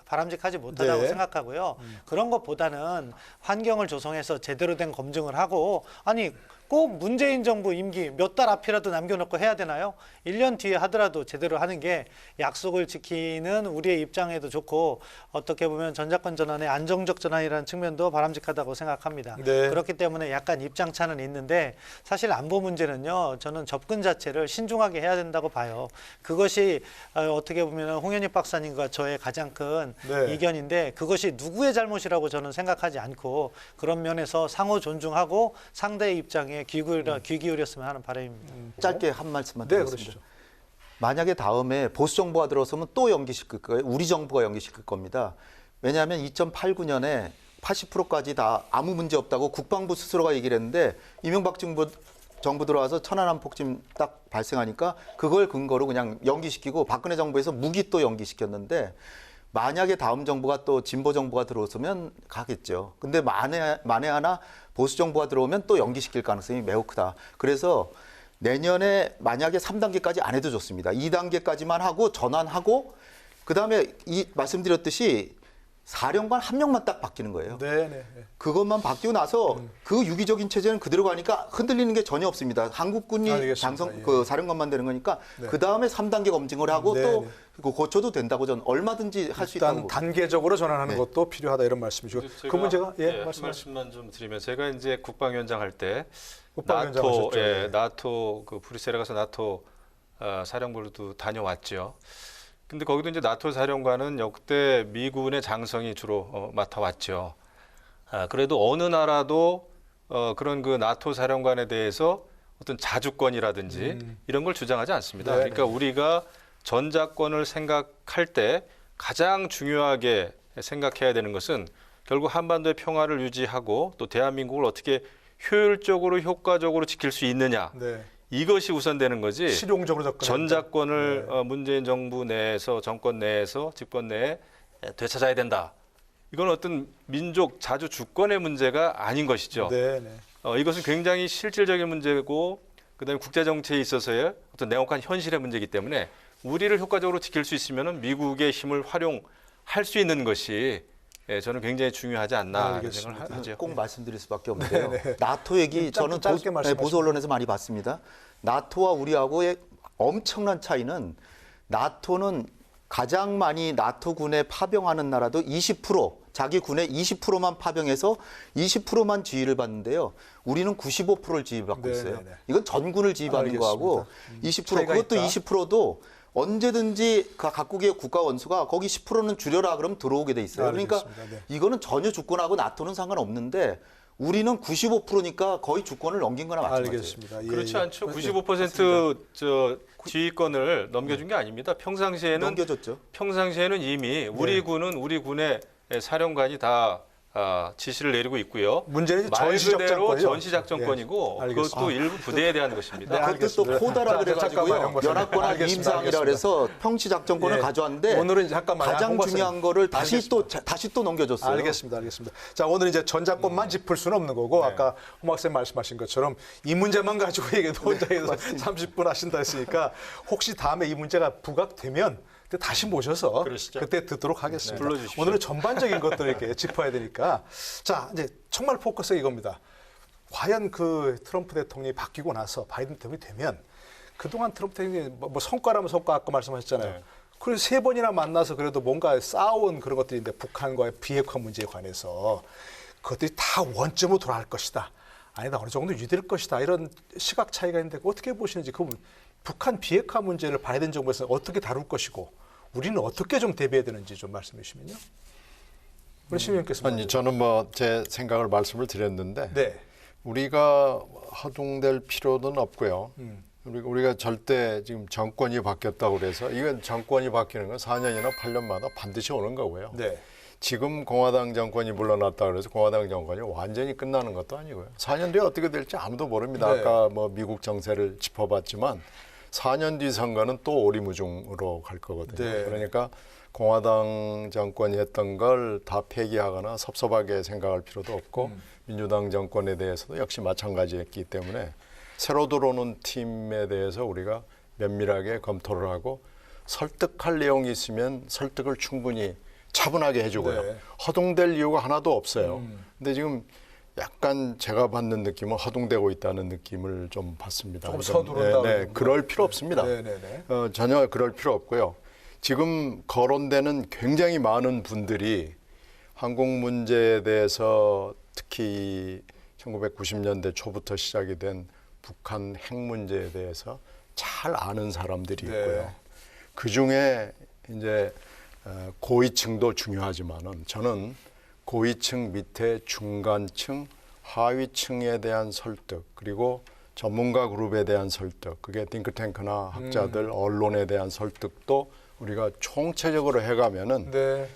바람직하지 못하다고 네. 생각하고요. 그런 것보다는 환경을 조성해서 제대로 된 검증을 하고 아니 꼭 문재인 정부 임기 몇 달 앞이라도 남겨놓고 해야 되나요? 1년 뒤에 하더라도 제대로 하는 게 약속을 지키는 우리의 입장에도 좋고 어떻게 보면 전자권 전환의 안정적 전환이라는 측면도 바람직하다고 생각합니다. 네. 그렇기 때문에 약간 입장차는 있는데 사실 안보 문제는요. 저는 접근 자체를 신중하게 해야 된다고 봐요. 그것이 어떻게 보면 홍현익 박사님과 저의 가장 큰 네. 이견인데 그것이 누구의 잘못이라고 저는 생각하지 않고 그런 면에서 상호 존중하고 상대의 입장에 귀 기울였으면 하는 바람입니다. 짧게 한 말씀만 네, 드리겠습니다. 그러시죠. 만약에 다음에 보수 정부가 들어서면 또 연기시킬 거예요. 우리 정부가 연기시킬 겁니다. 왜냐하면 2008, 9년에 80%까지 다 아무 문제 없다고 국방부 스스로가 얘기를 했는데 이명박 정부 들어와서 천안함 폭침 딱 발생하니까 그걸 근거로 그냥 연기시키고 박근혜 정부에서 무기 또 연기시켰는데 만약에 다음 정부가 또 진보 정부가 들어서면 가겠죠. 근데 만에 하나 보수 정부가 들어오면 또 연기시킬 가능성이 매우 크다. 그래서 내년에 만약에 3단계까지 안 해도 좋습니다. 2단계까지만 하고 전환하고 그다음에 이 말씀드렸듯이 사령관 한 명만 딱 바뀌는 거예요. 네네. 그것만 바뀌고 나서 그 유기적인 체제는 그대로 가니까 흔들리는 게 전혀 없습니다. 한국군이 알겠습니다. 예. 그 사령관만 되는 거니까 네. 그 다음에 3단계 검증을 하고 네, 또 네. 그거 고쳐도 된다고 저는 얼마든지 할 수 있다고 일단 봅니다. 단계적으로 전환하는 네. 것도 필요하다 이런 말씀이시고 제가, 그 문제가 말씀만 좀 드리면 제가 이제 국방위원장 할 때 국방위원장 나토 하셨죠. 예. 나토 그 브뤼셀에 가서 나토 사령부로도 다녀왔죠. 근데 거기도 이제 나토 사령관은 역대 미군의 장성이 주로 맡아왔죠. 그래도 어느 나라도 그런 그 나토 사령관에 대해서 어떤 자주권이라든지 이런 걸 주장하지 않습니다. 네, 그러니까 우리가 전자권을 생각할 때 가장 중요하게 생각해야 되는 것은 결국 한반도의 평화를 유지하고 또 대한민국을 어떻게 효율적으로 효과적으로 지킬 수 있느냐. 네. 이것이 우선되는 거지. 실용적으로 접근. 전자권을 문재인 정부 내에서 정권 내에서 집권 내에 되찾아야 된다. 이건 어떤 민족 자주 주권의 문제가 아닌 것이죠. 네네. 이것은 굉장히 실질적인 문제고 그다음에 국제 정치에 있어서의 어떤 냉혹한 현실의 문제이기 때문에 우리를 효과적으로 지킬 수 있으면은 미국의 힘을 활용할 수 있는 것이 저는 굉장히 중요하지 않나 이런 생각을 하죠. 꼭 말씀드릴 수밖에 없는데요. 나토 얘기 저는 보수 언론에서 많이 봤습니다. 나토와 우리하고의 엄청난 차이는 나토는 가장 많이 나토군에 파병하는 나라도 20% 자기 군의 20%만 파병해서 20%만 지휘를 받는데요. 우리는 95%를 지휘받고 있어요. 이건 전군을 지휘받는 거하고 20% 그것도 있다. 20%도 언제든지 각국의 국가 원수가 거기 10%는 줄여라 그러면 들어오게 돼 있어요. 그러니까 이거는 전혀 주권하고 나토는 상관없는데 우리는 95%니까 거의 주권을 넘긴 거나 마찬가지예요. 알겠습니다. 예, 그렇지 않죠. 95% 지휘권을 넘겨준 게 아닙니다. 평상시에는 넘겨줬죠. 평상시에는 이미 우리 군은 우리 군의 사령관이 다 지시를 내리고 있고요. 문제는 말 그대로 전시작전권이요. 전시작전권이고 그것도 일부 부대에 대한 것입니다. 그것도 또 포다라 그래가지고요. 연합권화 위임사항이라 그래서 평시작전권을 가져왔는데 오늘은 잠깐만 가장 중요한 거를 다시 또 넘겨줬어요. 알겠습니다. 자, 오늘 이제 전자권만 짚을 수는 없는 거고 아까 홍 박사님 말씀하신 것처럼 이 문제만 가지고 얘기해도 혼자서 30분 하신다 했으니까 혹시 다음에 이 문제가 부각되면 다시 모셔서 그러시죠. 그때 듣도록 하겠습니다. 불러주십시오. 오늘은 전반적인 것들을 이렇게 짚어야 되니까 자 이제 정말 포커스가 이겁니다. 과연 그 트럼프 대통령이 바뀌고 나서 바이든 대통령이 되면 그동안 트럼프 대통령이 뭐 성과라면 성과 아까 말씀하셨잖아요. 네. 그래서 3번이나 만나서 그래도 뭔가 싸운 그런 것들인데 북한과의 비핵화 문제에 관해서 그것들이 다 원점으로 돌아갈 것이다. 아니다 어느 정도 유지될 것이다. 이런 시각 차이가 있는데 어떻게 보시는지 그 북한 비핵화 문제를 바이든 정부에서 어떻게 다룰 것이고 우리는 어떻게 좀 대비해야 되는지 좀 말씀해 주시면요. 우리 심 의원께서 아니 저는 뭐 제 생각을 말씀을 드렸는데 네. 우리가 허둥댈 필요는 없고요. 우리가 절대 지금 정권이 바뀌었다고 그래서 이건 정권이 바뀌는 건 4년이나 8년마다 반드시 오는 거고요. 네. 지금 공화당 정권이 물러났다 그래서 공화당 정권이 완전히 끝나는 것도 아니고요. 4년 뒤에 어떻게 될지 아무도 모릅니다. 네. 아까 뭐 미국 정세를 짚어봤지만 4년 뒤 선거는 또 오리무중으로 갈 거거든요. 네. 그러니까 공화당 정권이 했던 걸 다 폐기하거나 섭섭하게 생각할 필요도 없고 민주당 정권에 대해서도 역시 마찬가지였기 때문에 새로 들어오는 팀에 대해서 우리가 면밀하게 검토를 하고 설득할 내용이 있으면 설득을 충분히 차분하게 해주고요. 네. 허둥댈 이유가 하나도 없어요. 근데 지금 약간 제가 받는 느낌은 허둥대고 있다는 느낌을 좀 받습니다. 조금 서두른다. 네, 그럴 필요 없습니다. 네네네. 전혀 그럴 필요 없고요. 지금 거론되는 굉장히 많은 분들이 한국 문제에 대해서 특히 1990년대 초부터 시작이 된 북한 핵 문제에 대해서 잘 아는 사람들이 있고요. 네. 그 중에 이제 고위층도 중요하지만은 저는 고위층 밑에 중간층, 하위층에 대한 설득 그리고 전문가 그룹에 대한 설득 그게 띵크탱크나 학자들, 언론에 대한 설득도 우리가 총체적으로 해가면은 네.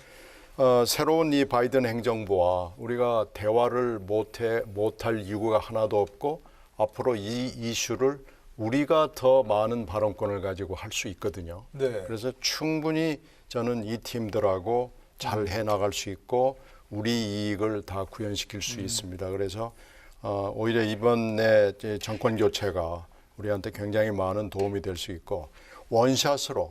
새로운 이 바이든 행정부와 우리가 대화를 못할 이유가 하나도 없고 앞으로 이 이슈를 우리가 더 많은 발언권을 가지고 할 수 있거든요. 네. 그래서 충분히 저는 이 팀들하고 잘 해나갈 수 있고 우리 이익을 다 구현시킬 수 있습니다. 그래서 오히려 이번에 정권 교체가 우리한테 굉장히 많은 도움이 될 수 있고 원샷으로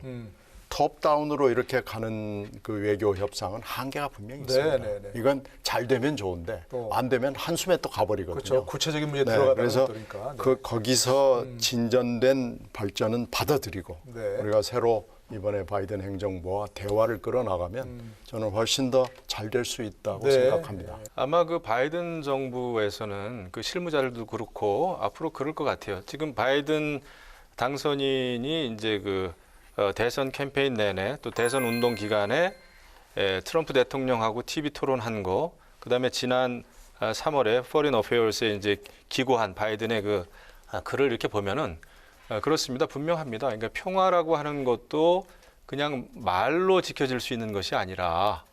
톱다운으로 이렇게 가는 그 외교 협상은 한계가 분명히 있습니다. 네. 이건 잘 되면 좋은데 또. 안 되면 한숨에 또 가버리거든요. 그렇죠. 구체적인 문제 네, 들어가다 그래서 보니까. 네. 거기서 진전된 발전은 받아들이고 네. 우리가 새로 이번에 바이든 행정부와 대화를 끌어나가면 저는 훨씬 더 잘 될 수 있다고 네. 생각합니다. 아마 그 바이든 정부에서는 그 실무자들도 그렇고 앞으로 그럴 것 같아요. 지금 바이든 당선인이 이제 그 대선 캠페인 내내 또 대선 운동 기간에 트럼프 대통령하고 TV 토론한 거, 그다음에 지난 3월에 Foreign Affairs에 이제 기고한 바이든의 그 글을 이렇게 보면은 그렇습니다. 분명합니다. 그러니까 평화라고 하는 것도 그냥 말로 지켜질 수 있는 것이 아니라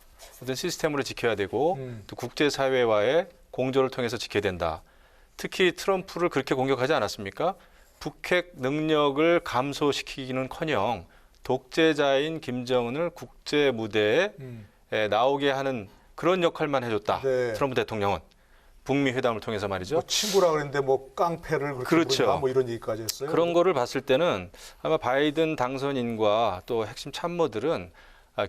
어떤 시스템으로 지켜야 되고 또 국제사회와의 공조를 통해서 지켜야 된다. 특히 트럼프를 그렇게 공격하지 않았습니까? 북핵 능력을 감소시키기는커녕 독재자인 김정은을 국제 무대에 나오게 하는 그런 역할만 해줬다. 네. 트럼프 대통령은 북미 회담을 통해서 말이죠. 뭐 친구라 그랬는데 뭐 깡패를 그렇게 그렇죠. 부른다, 뭐 이런 얘기까지 했어요. 그런 거를 봤을 때는 아마 바이든 당선인과 또 핵심 참모들은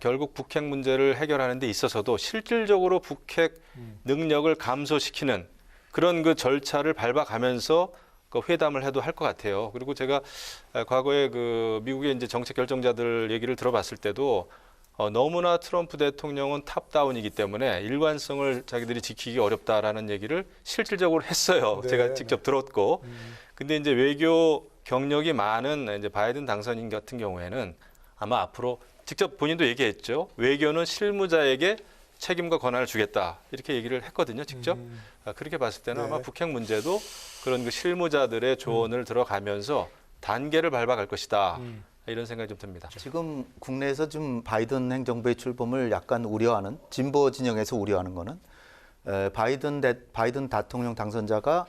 결국 북핵 문제를 해결하는 데 있어서도 실질적으로 북핵 능력을 감소시키는 그런 그 절차를 밟아가면서 그 회담을 해도 할 것 같아요. 그리고 제가 과거에 그 미국의 이제 정책 결정자들 얘기를 들어봤을 때도 너무나 트럼프 대통령은 탑다운이기 때문에 일관성을 자기들이 지키기 어렵다라는 얘기를 실질적으로 했어요. 네. 제가 직접 들었고. 근데 이제 외교 경력이 많은 이제 바이든 당선인 같은 경우에는 아마 앞으로 직접 본인도 얘기했죠. 외교는 실무자에게 책임과 권한을 주겠다. 이렇게 얘기를 했거든요. 직접. 그렇게 봤을 때는 네. 아마 북핵 문제도 그런 그 실무자들의 조언을 들어가면서 단계를 밟아갈 것이다. 이런 생각이 좀 듭니다. 지금 국내에서 좀 바이든 행정부의 출범을 약간 우려하는 진보 진영에서 우려하는 거는 바이든 대통령 당선자가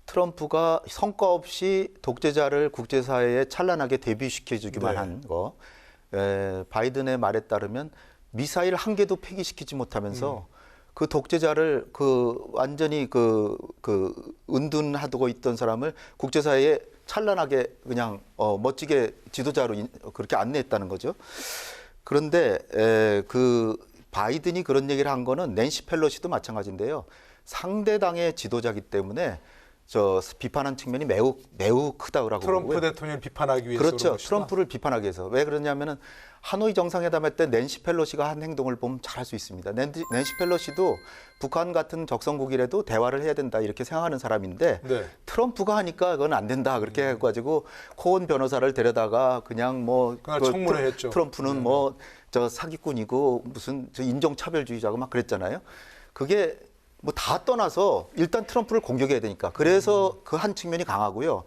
트럼프가 성과 없이 독재자를 국제사회에 찬란하게 데뷔시켜주기만 네. 한 거. 바이든의 말에 따르면 미사일 한 개도 폐기시키지 못하면서 그 독재자를 완전히 은둔하고 있던 사람을 국제사회에 찬란하게 그냥 멋지게 지도자로 그렇게 안내했다는 거죠. 그런데 그 바이든이 그런 얘기를 한 거는 낸시 펠로시도 마찬가지인데요. 상대 당의 지도자이기 때문에 비판한 측면이 매우 크다고 트럼프 보고요. 대통령을 비판하기 위해서 그렇죠. 그런 것이다. 트럼프를 비판하기 위해서. 왜 그러냐면은 하노이 정상회담 때 낸시 펠로시가 한 행동을 보면 잘할 수 있습니다. 낸시 펠로시도 북한 같은 적성국이라도 대화를 해야 된다 이렇게 생각하는 사람인데 네. 트럼프가 하니까 그건 안 된다 그렇게 해가지고 코온 변호사를 데려다가 그냥 그냥 청문회 했죠. 트럼프는 사기꾼이고 무슨 인종차별주의자고 막 그랬잖아요. 그게 뭐 다 떠나서 일단 트럼프를 공격해야 되니까. 그래서 그 한 측면이 강하고요.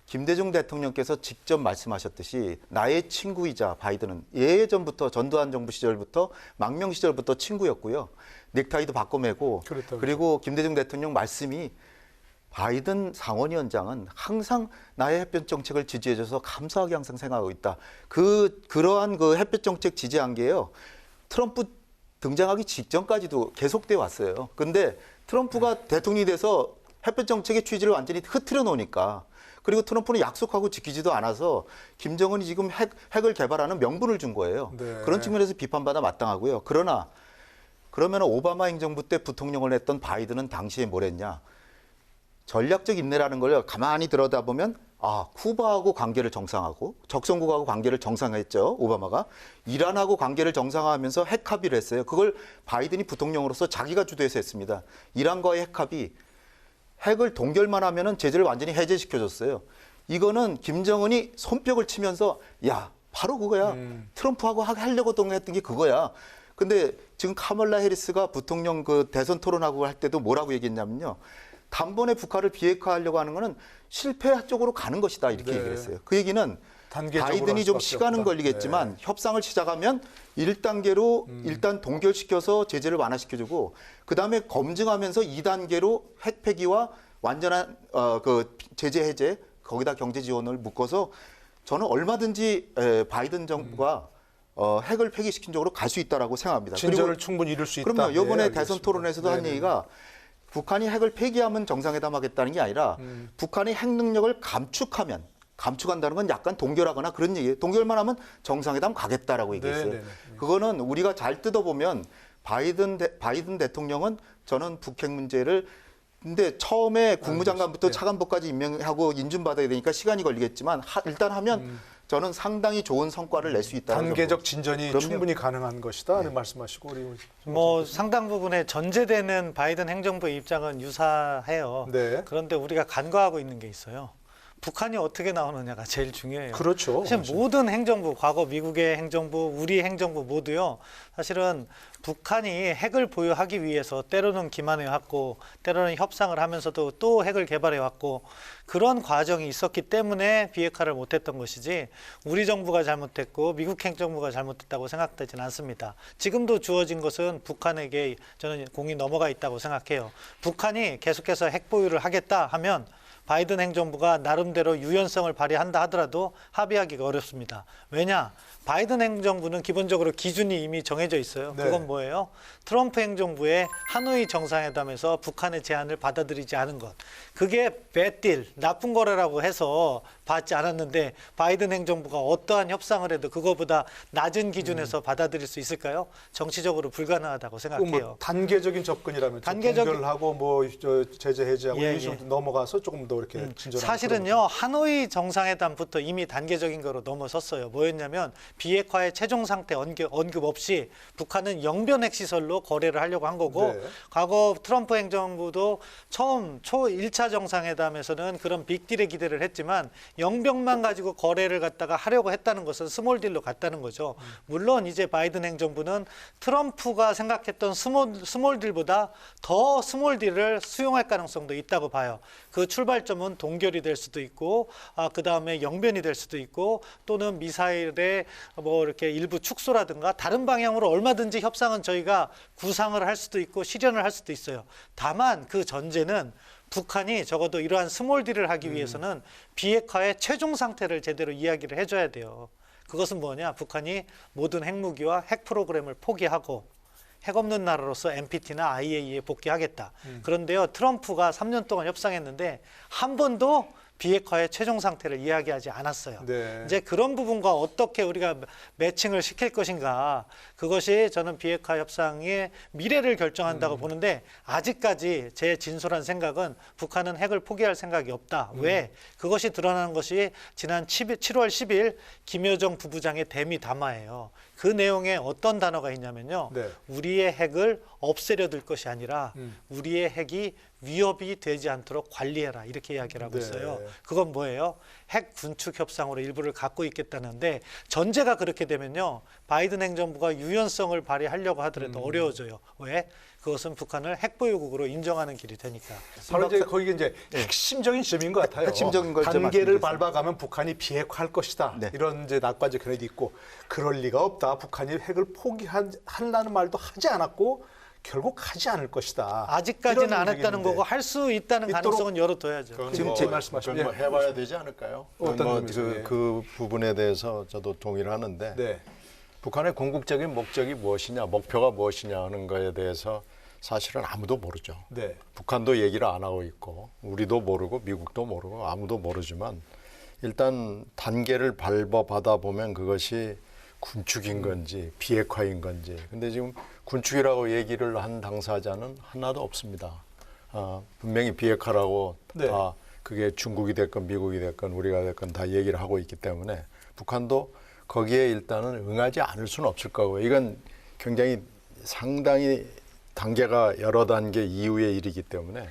김대중 대통령께서 직접 말씀하셨듯이 나의 친구이자 바이든은 예전부터 전두환 정부 시절부터 망명 시절부터 친구였고요. 넥타이도 바꿔매고 그리고 김대중 대통령 말씀이 바이든 상원위원장은 항상 나의 햇볕 정책을 지지해줘서 감사하게 항상 생각하고 있다. 그러한 그 햇볕 정책 지지한 게요. 트럼프 등장하기 직전까지도 계속돼 왔어요. 근데 트럼프가 대통령이 돼서 햇볕 정책의 취지를 완전히 흐트려 놓으니까 그리고 트럼프는 약속하고 지키지도 않아서 김정은이 지금 핵을 개발하는 명분을 준 거예요. 네. 그런 측면에서 비판받아 마땅하고요. 그러면 오바마 행정부 때 부통령을 했던 바이든은 당시에 뭘 했냐. 전략적 인내라는 걸 가만히 들여다보면 쿠바하고 관계를 정상화하고 적성국하고 관계를 정상화했죠. 오바마가. 이란하고 관계를 정상화하면서 핵 합의를 했어요. 그걸 바이든이 부통령으로서 자기가 주도해서 했습니다. 이란과의 핵 합의. 핵을 동결만 하면은 제재를 완전히 해제시켜줬어요. 이거는 김정은이 손뼉을 치면서 야 바로 그거야. 트럼프하고 하려고 했던 게 그거야. 근데 지금 카멀라 해리스가 부통령 그 대선 토론하고 할 때도 뭐라고 얘기했냐면요. 단번에 북한을 비핵화하려고 하는 거는 실패 쪽으로 가는 것이다 이렇게 얘기를 했어요. 그 얘기는 바이든이 좀 시간은 걸리겠지만 협상을 시작하면 1단계로 일단 동결시켜서 제재를 완화시켜주고 그다음에 검증하면서 2단계로 핵 폐기와 완전한 그 제재 해제 거기다 경제 지원을 묶어서 저는 얼마든지 바이든 정부가 핵을 폐기시킨 쪽으로 갈 수 있다라고 생각합니다. 진전을 충분히 이룰 수 있다. 그럼요. 이번에 네, 대선 토론에서도 한 얘기가 북한이 핵을 폐기하면 정상회담하겠다는 게 아니라 북한이 핵 능력을 감축하면 감축한다는 건 약간 동결하거나 그런 얘기예요. 동결만 하면 정상회담 가겠다라고 얘기했어요. 네. 그거는 우리가 잘 뜯어보면 바이든 대통령은 저는 북핵 문제를 근데 처음에 국무장관부터 차관보까지 임명하고 인준받아야 되니까 시간이 걸리겠지만 일단 하면 저는 상당히 좋은 성과를 낼 수 있다. 단계적 진전이 그럼요. 충분히 가능한 것이다는 말씀하시고 우리 뭐 상당 부분에 전제되는 바이든 행정부의 입장은 유사해요. 네. 그런데 우리가 간과하고 있는 게 있어요. 북한이 어떻게 나오느냐가 제일 중요해요. 그렇죠. 사실 모든 행정부, 과거 미국의 행정부, 우리 행정부 모두요. 사실은 북한이 핵을 보유하기 위해서 때로는 기만해왔고 때로는 협상을 하면서도 또 핵을 개발해왔고 그런 과정이 있었기 때문에 비핵화를 못했던 것이지 우리 정부가 잘못했고 미국 행정부가 잘못했다고 생각되지는 않습니다. 지금도 주어진 것은 북한에게 저는 공이 넘어가 있다고 생각해요. 북한이 계속해서 핵 보유를 하겠다 하면 바이든 행정부가 나름대로 유연성을 발휘한다 하더라도 합의하기가 어렵습니다. 왜냐? 바이든 행정부는 기본적으로 기준이 이미 정해져 있어요. 네. 그건 뭐예요? 트럼프 행정부의 하노이 정상회담에서 북한의 제안을 받아들이지 않은 것. 그게 배딜, 나쁜 거래라고 해서 받지 않았는데 바이든 행정부가 어떠한 협상을 해도 그거보다 낮은 기준에서 받아들일 수 있을까요? 정치적으로 불가능하다고 생각해요. 뭐 단계적인 접근이라면 동결하고 뭐 제재 해제하고 예, 좀 넘어가서 조금 더 이렇게 진전하는 사실은요 하노이 정상회담부터 이미 단계적인 거로 넘어섰어요. 뭐였냐면 비핵화의 최종 상태 언급 없이 북한은 영변 핵시설로 거래를 하려고 한 거고 네. 과거 트럼프 행정부도 처음 1차 정상회담에서는 그런 빅딜에 기대를 했지만 영변만 가지고 거래를 갖다가 하려고 했다는 것은 스몰딜로 갔다는 거죠. 물론 이제 바이든 행정부는 트럼프가 생각했던 스몰딜보다 더 스몰딜을 수용할 가능성도 있다고 봐요. 그 출발점은 동결이 될 수도 있고 그 다음에 영변이 될 수도 있고 또는 미사일의 뭐 이렇게 일부 축소라든가 다른 방향으로 얼마든지 협상은 저희가 구상을 할 수도 있고 실현을 할 수도 있어요. 다만 그 전제는 북한이 적어도 이러한 스몰딜을 하기 위해서는 비핵화의 최종 상태를 제대로 이야기를 해줘야 돼요. 그것은 뭐냐? 북한이 모든 핵무기와 핵 프로그램을 포기하고 핵 없는 나라로서 NPT나 IAEA에 복귀하겠다. 그런데요, 트럼프가 3년 동안 협상했는데 한 번도 비핵화의 최종 상태를 이야기하지 않았어요. 네. 이제 그런 부분과 어떻게 우리가 매칭을 시킬 것인가, 그것이 저는 비핵화 협상의 미래를 결정한다고 보는데 아직까지 제 진솔한 생각은 북한은 핵을 포기할 생각이 없다. 왜? 그것이 드러나는 것이 지난 7월 10일 김여정 부부장의 대미 담화예요. 그 내용에 어떤 단어가 있냐면요. 네. 우리의 핵을 없애려 들 것이 아니라 우리의 핵이 위협이 되지 않도록 관리해라 이렇게 이야기를 하고 있어요. 그건 뭐예요? 핵 군축 협상으로 일부를 갖고 있겠다는데 전제가 그렇게 되면요. 바이든 행정부가 유연성을 발휘하려고 하더라도 어려워져요. 왜? 그것은 북한을 핵보유국으로 인정하는 길이 되니까. 바로 이제 거기 이제 핵심적인 지점인 것 같아요. 핵심적인 걸 단계를 말씀드리겠습니다. 밟아가면 북한이 비핵화할 것이다. 네. 이런 이제 낙관적 견해도 있고 그럴 리가 없다. 북한이 핵을 포기한다는 말도 하지 않았고 결국 하지 않을 것이다. 아직까지는 이런 안 했다는 얘기인데. 거고 할 수 있다는 있도록- 가능성은 열어둬야죠. 지금 제 말씀하신 그건 뭐 해봐야 되지 않을까요? 어떤 뭐 점에서, 예. 그 부분에 대해서 저도 동의를 하는데 네. 북한의 궁극적인 목적이 무엇이냐, 목표가 무엇이냐 하는 거에 대해서 사실은 아무도 모르죠. 네. 북한도 얘기를 안 하고 있고 우리도 모르고 미국도 모르고 아무도 모르지만 일단 단계를 밟아가다 보면 그것이 군축인 건지 비핵화인 건지. 근데 지금 군축이라고 얘기를 한 당사자는 하나도 없습니다. 분명히 비핵화라고 네. 다 그게 중국이 됐건 미국이 됐건 우리가 됐건 다 얘기를 하고 있기 때문에 북한도 거기에 일단은 응하지 않을 수는 없을 거고요. 이건 굉장히 상당히 단계가 여러 단계 이후의 일이기 때문에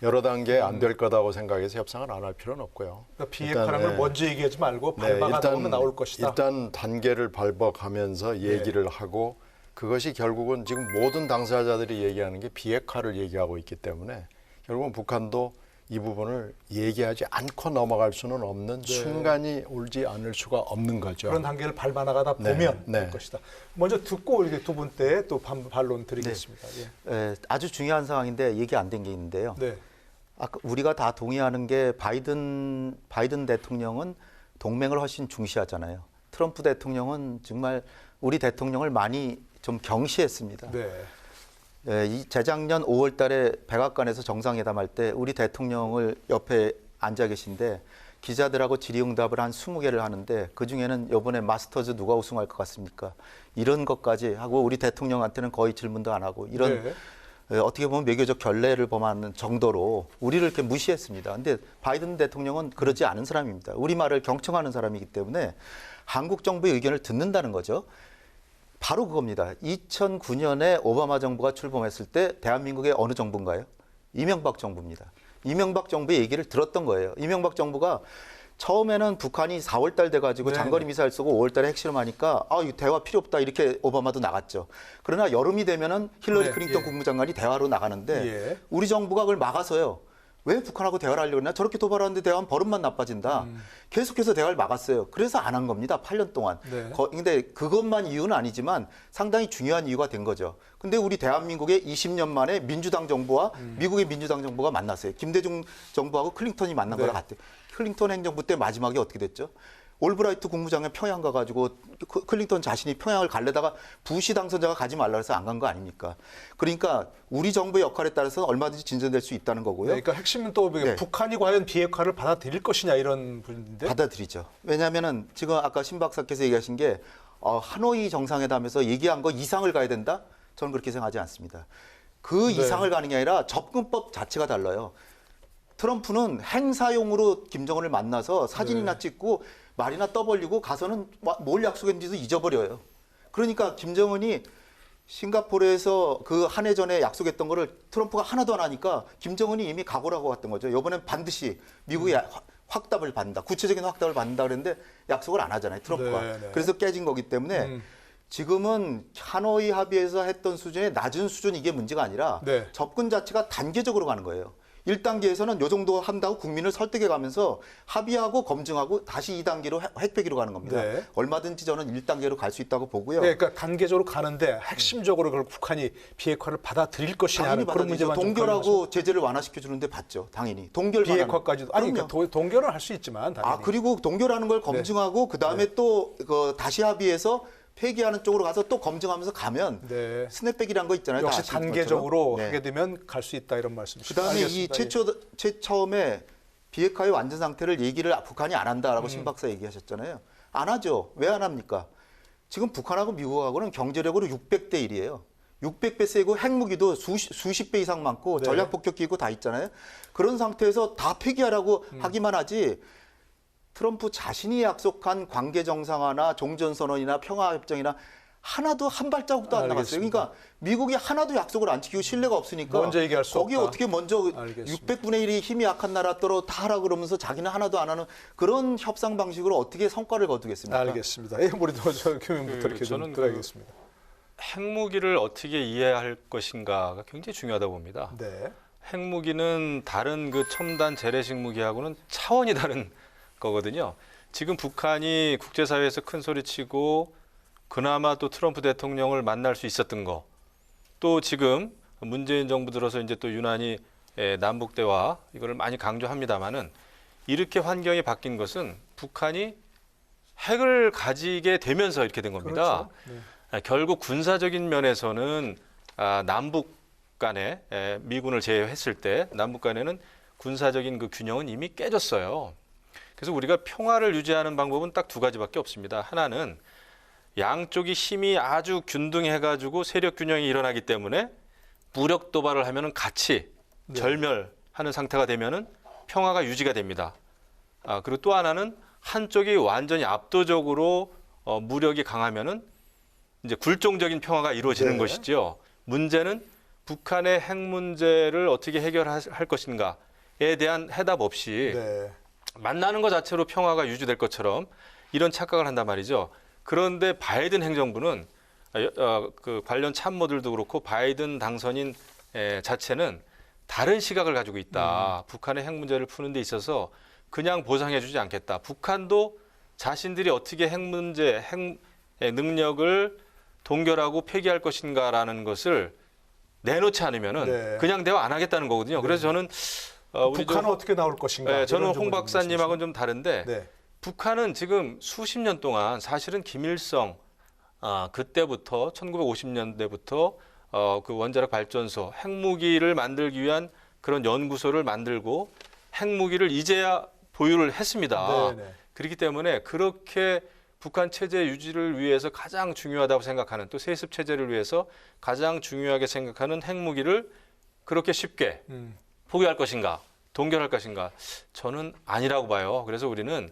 여러 단계 안 될 거다고 생각해서 협상을 안 할 필요는 없고요. 그러니까 비핵화라는 걸 먼저 얘기하지 말고 네, 밟아가다 보면 나올 것이다. 일단 단계를 밟아가면서 얘기를 하고 그것이 결국은 지금 모든 당사자들이 얘기하는 게 비핵화를 얘기하고 있기 때문에 결국은 북한도 이 부분을 얘기하지 않고 넘어갈 수는 없는 순간이 오지 않을 수가 없는 거죠. 그런 단계를 밟아나가다 네, 보면 네. 될 것이다. 먼저 듣고 이렇게 두 분 때 또 반론 드리겠습니다. 예. 아주 중요한 상황인데 얘기 안 된 게 있는데요. 네. 아까 우리가 다 동의하는 게 바이든 대통령은 동맹을 훨씬 중시하잖아요. 트럼프 대통령은 정말 우리 대통령을 많이 좀 경시했습니다. 네. 이 재작년 5월 달에 백악관에서 정상회담할 때 우리 대통령을 옆에 앉아 계신데 기자들하고 질의응답을 한 20개를 하는데 그중에는 이번에 마스터즈 누가 우승할 것 같습니까? 이런 것까지 하고 우리 대통령한테는 거의 질문도 안 하고 이런 어떻게 보면 외교적 결례를 범하는 정도로 우리를 이렇게 무시했습니다. 근데 바이든 대통령은 그러지 않은 사람입니다. 우리 말을 경청하는 사람이기 때문에 한국 정부의 의견을 듣는다는 거죠. 바로 그겁니다. 2009년에 오바마 정부가 출범했을 때 대한민국의 어느 정부인가요? 이명박 정부입니다. 이명박 정부의 얘기를 들었던 거예요. 이명박 정부가 처음에는 북한이 4월 달 돼가지고 장거리 미사일 쏘고 5월 달에 핵실험하니까 이거 대화 필요 없다 이렇게 오바마도 나갔죠. 그러나 여름이 되면은 힐러리 클린턴 국무장관이 대화로 나가는데 우리 정부가 그걸 막아서요. 왜 북한하고 대화를 하려고 했나? 저렇게 도발하는데 대화하면 버릇만 나빠진다. 계속해서 대화를 막았어요. 그래서 안 한 겁니다. 8년 동안. 근데 그것만 이유는 아니지만 상당히 중요한 이유가 된 거죠. 근데 우리 대한민국의 20년 만에 민주당 정부와 미국의 민주당 정부가 만났어요. 김대중 정부하고 클린턴이 만난 거랑 같아요. 클린턴 행정부 때 마지막에 어떻게 됐죠? 올브라이트 국무장관 평양 가가지고 클린턴 자신이 평양을 가려다가 부시 당선자가 가지 말라 해서 안 간 거 아닙니까? 그러니까 우리 정부의 역할에 따라서 얼마든지 진전될 수 있다는 거고요. 그러니까 핵심은 또 북한이 과연 비핵화를 받아들일 것이냐 이런 부분인데. 받아들이죠. 왜냐하면은 지금 아까 신 박사께서 얘기하신 게 하노이 정상회담에서 얘기한 거 이상을 가야 된다? 저는 그렇게 생각하지 않습니다. 그 이상을 가는 게 아니라 접근법 자체가 달라요. 트럼프는 행사용으로 김정은을 만나서 사진이나 찍고 말이나 떠벌리고 가서는 뭘 약속했는지도 잊어버려요. 그러니까 김정은이 싱가포르에서 그 한 해 전에 약속했던 거를 트럼프가 하나도 안 하니까 김정은이 이미 각오라고 갔던 거죠. 이번엔 반드시 미국이 확답을 받는다. 구체적인 확답을 받는다 그랬는데 약속을 안 하잖아요. 트럼프가. 그래서 깨진 거기 때문에 지금은 하노이 합의에서 했던 수준의 낮은 수준 이게 문제가 아니라 접근 자체가 단계적으로 가는 거예요. 1단계에서는 요 정도 한다고 국민을 설득해 가면서 합의하고 검증하고 다시 2단계로 핵폐기로 가는 겁니다. 얼마든지 저는 1단계로 갈 수 있다고 보고요. 그러니까 단계적으로 가는데 핵심적으로 그걸 북한이 비핵화를 받아들일 것이냐는 그런 문제만 동결하고 제재를 완화시켜 주는데 봤죠. 당연히. 동결 비핵화까지도 아니 그러니까 동결은 할 수 있지만 당연히. 그리고 동결하는 걸 검증하고 그다음에 또 다시 합의해서 폐기하는 쪽으로 가서 또 검증하면서 가면 스냅백이라는 거 있잖아요. 역시 단계적으로 하게 되면 갈 수 있다 이런 말씀이시죠. 그다음에 이 처음에 비핵화의 완전 상태를 얘기를 북한이 안 한다라고 신 박사 얘기하셨잖아요. 안 하죠. 왜 안 합니까? 지금 북한하고 미국하고는 경제력으로 600대 1이에요. 600배 세고 핵무기도 수십 배 이상 많고 전략폭격기고 다 있잖아요. 그런 상태에서 다 폐기하라고 하기만 하지 트럼프 자신이 약속한 관계 정상화나 종전선언이나 평화협정이나 하나도 한 발자국도 안 나갔어요. 그러니까 미국이 하나도 약속을 안 지키고 신뢰가 없으니까 먼저 얘기할 수 거기에 없다. 어떻게 먼저 600분의 1이 힘이 약한 나라 따로 다 하라 그러면서 자기는 하나도 안 하는 그런 협상 방식으로 어떻게 성과를 거두겠습니까? 알겠습니다. 우리도 교민부터 이렇게 좀 들어야겠습니다. 핵무기를 어떻게 이해할 것인가가 굉장히 중요하다고 봅니다. 핵무기는 다른 그 첨단 재래식 무기하고는 차원이 다른 거거든요. 지금 북한이 국제사회에서 큰 소리치고 그나마 또 트럼프 대통령을 만날 수 있었던 거, 또 지금 문재인 정부 들어서 이제 또 유난히 남북 대화 이거를 많이 강조합니다만은 이렇게 환경이 바뀐 것은 북한이 핵을 가지게 되면서 이렇게 된 겁니다. 결국 군사적인 면에서는 남북 간에 미군을 제외했을 때 남북 간에는 군사적인 그 균형은 이미 깨졌어요. 그래서 우리가 평화를 유지하는 방법은 딱 두 가지밖에 없습니다. 하나는 양쪽이 힘이 아주 균등해가지고 세력 균형이 일어나기 때문에 무력 도발을 하면은 같이 절멸하는 상태가 되면은 평화가 유지가 됩니다. 그리고 또 하나는 한쪽이 완전히 압도적으로 무력이 강하면은 이제 굴종적인 평화가 이루어지는 것이죠. 문제는 북한의 핵 문제를 어떻게 해결할 것인가에 대한 해답 없이 만나는 것 자체로 평화가 유지될 것처럼 이런 착각을 한단 말이죠. 그런데 바이든 행정부는 그 관련 참모들도 그렇고 바이든 당선인 자체는 다른 시각을 가지고 있다. 북한의 핵 문제를 푸는 데 있어서 그냥 보상해주지 않겠다. 북한도 자신들이 어떻게 핵 문제, 핵 능력을 동결하고 폐기할 것인가라는 것을 내놓지 않으면은 그냥 대화 안 하겠다는 거거든요. 그래서 저는 북한은 어떻게 나올 것인가? 저는 홍 박사님하고는 좀 다른데 북한은 지금 수십 년 동안 사실은 김일성 그때부터 1950년대부터 그 원자력 발전소 핵무기를 만들기 위한 그런 연구소를 만들고 핵무기를 이제야 보유를 했습니다. 네네. 그렇기 때문에 그렇게 북한 체제 유지를 위해서 가장 중요하다고 생각하는 또 세습 체제를 위해서 가장 중요하게 생각하는 핵무기를 그렇게 쉽게 포기할 것인가, 동결할 것인가? 저는 아니라고 봐요. 그래서 우리는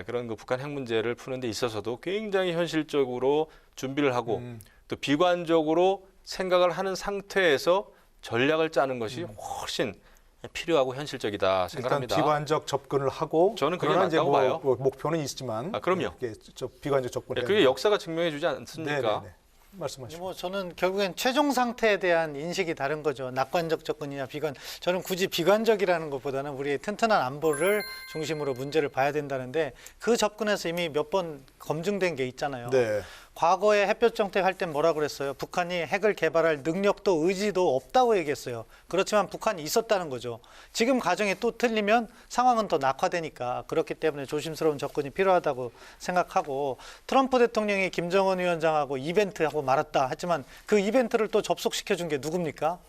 그런 그 북한 핵 문제를 푸는 데 있어서도 굉장히 현실적으로 준비를 하고 또 비관적으로 생각을 하는 상태에서 전략을 짜는 것이 훨씬 필요하고 현실적이다 생각합니다. 일단 비관적 접근을 하고 저는 그게 그러나 이제 맞다고 봐요. 목표는 있지만 그럼요. 이렇게 비관적 접근. 그게 역사가 증명해주지 않습니까? 네네네. 말씀하시죠. 뭐 저는 결국엔 최종 상태에 대한 인식이 다른 거죠. 낙관적 접근이냐 비관. 저는 굳이 비관적이라는 것보다는 우리의 튼튼한 안보를 중심으로 문제를 봐야 된다는데 그 접근에서 이미 몇 번 검증된 게 있잖아요. 네. 과거에 햇볕 정책 할 땐 뭐라 그랬어요? 북한이 핵을 개발할 능력도 의지도 없다고 얘기했어요. 그렇지만 북한이 있었다는 거죠. 지금 가정이 또 틀리면 상황은 더 낙화되니까 그렇기 때문에 조심스러운 접근이 필요하다고 생각하고 트럼프 대통령이 김정은 위원장하고 이벤트하고 말았다 하지만 그 이벤트를 또 접속시켜준 게 누굽니까?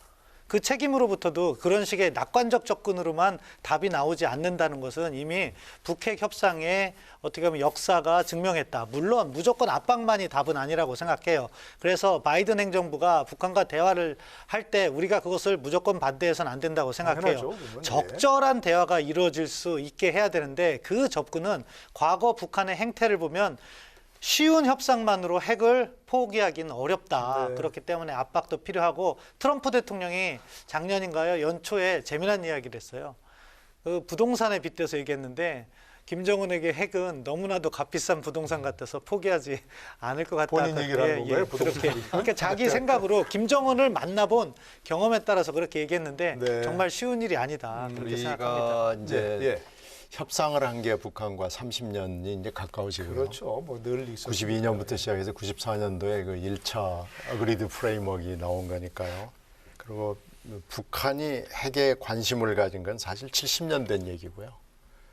그 책임으로부터도 그런 식의 낙관적 접근으로만 답이 나오지 않는다는 것은 이미 북핵 협상의 어떻게 보면 역사가 증명했다. 물론 무조건 압박만이 답은 아니라고 생각해요. 그래서 바이든 행정부가 북한과 대화를 할 때 우리가 그것을 무조건 반대해서는 안 된다고 생각해요. 당연하죠. 적절한 대화가 이루어질 수 있게 해야 되는데 그 접근은 과거 북한의 행태를 보면 쉬운 협상만으로 핵을 포기하기는 어렵다. 네. 그렇기 때문에 압박도 필요하고 트럼프 대통령이 작년인가요? 연초에 재미난 이야기를 했어요. 그 부동산에 빗대서 얘기했는데 김정은에게 핵은 너무나도 값비싼 부동산 같아서 포기하지 않을 것 같다. 본인 얘기를 한 건가요? 그렇게. 그러니까 자기 생각으로 김정은을 만나본 경험에 따라서 그렇게 얘기했는데 네. 정말 쉬운 일이 아니다. 그렇게 생각합니다. 우리가 이제 예. 협상을 한 게 북한과 30년이 이제 가까워지고요. 그렇죠. 뭐 늘 있었죠. 92년부터 시작해서 94년도에 그 1차 어그리드 프레임워크가 나온 거니까요. 그리고 북한이 핵에 관심을 가진 건 사실 70년 된 얘기고요.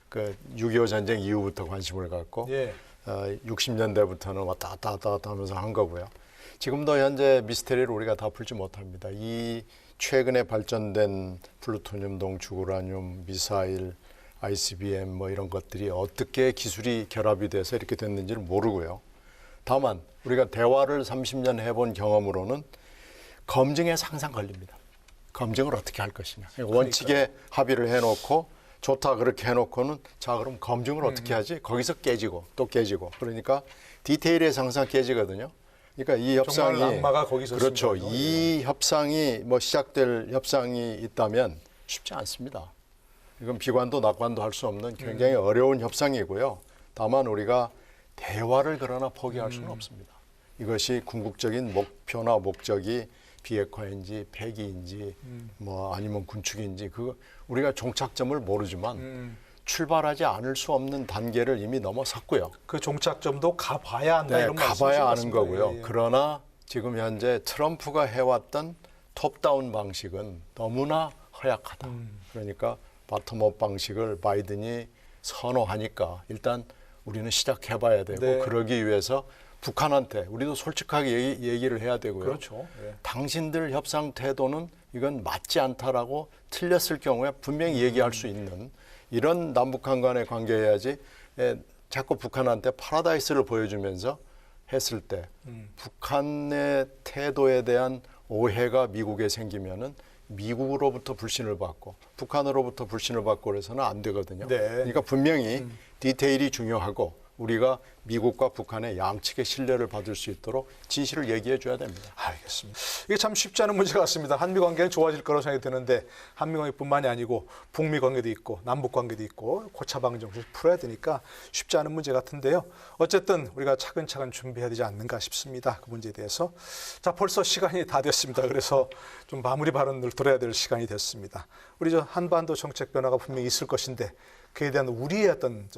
그 6.25 전쟁 이후부터 관심을 갖고 예. 60년대부터는 왔다 갔다 하면서 한 거고요. 지금도 현재 미스테리를 우리가 다 풀지 못합니다. 이 최근에 발전된 플루토늄, 동축우라늄, 미사일, ICBM 뭐 이런 것들이 어떻게 기술이 결합이 돼서 이렇게 됐는지를 모르고요. 다만 우리가 대화를 30년 해본 경험으로는 검증에 항상 걸립니다. 검증을 어떻게 할 것이냐. 원칙에 합의를 해놓고 좋다 그렇게 해놓고는 자 그럼 검증을 어떻게 하지? 거기서 깨지고 또 깨지고 그러니까 디테일에서 항상 깨지거든요. 그러니까 이 협상이 정말 악마가 거기서 그렇죠. 있습니다. 이 협상이 뭐 시작될 협상이 있다면 쉽지 않습니다. 이건 비관도 낙관도 할 수 없는 굉장히 어려운 협상이고요. 다만 우리가 대화를 그러나 포기할 수는 없습니다. 이것이 궁극적인 목표나 목적이 비핵화인지 폐기인지 뭐 아니면 군축인지 그 우리가 종착점을 모르지만 출발하지 않을 수 없는 단계를 이미 넘어섰고요. 그 종착점도 가봐야 한다 네, 이런 가봐야 아는 말씀이신 것 거고요. 같습니다. 예. 그러나 지금 현재 트럼프가 해왔던 톱다운 방식은 너무나 허약하다. 그러니까 바텀업 방식을 바이든이 선호하니까 일단 우리는 시작해봐야 되고 네. 그러기 위해서 북한한테 우리도 솔직하게 얘기를 해야 되고요. 그렇죠. 예. 당신들 협상 태도는 이건 맞지 않다라고 틀렸을 경우에 분명히 얘기할 수 있는 이런 남북한 간의 관계여야지 자꾸 북한한테 파라다이스를 보여주면서 했을 때 북한의 태도에 대한 오해가 미국에 생기면은 미국으로부터 불신을 받고 북한으로부터 불신을 받고 그래서는 안 되거든요. 네. 그러니까 분명히 디테일이 중요하고 우리가 미국과 북한의 양측의 신뢰를 받을 수 있도록 진실을 얘기해 줘야 됩니다. 알겠습니다. 이게 참 쉽지 않은 문제 같습니다. 한미 관계는 좋아질 거라고 생각이 드는데 한미 관계뿐만이 아니고 북미 관계도 있고 남북 관계도 있고 고차방 정신 풀어야 되니까 쉽지 않은 문제 같은데요. 어쨌든 우리가 차근차근 준비해야 되지 않는가 싶습니다. 그 문제에 대해서. 자, 벌써 시간이 다 됐습니다. 그래서 좀 마무리 발언을 들어야 될 시간이 됐습니다. 우리 저 한반도 정책 변화가 분명히 있을 것인데 그에 대한 우리의 어떤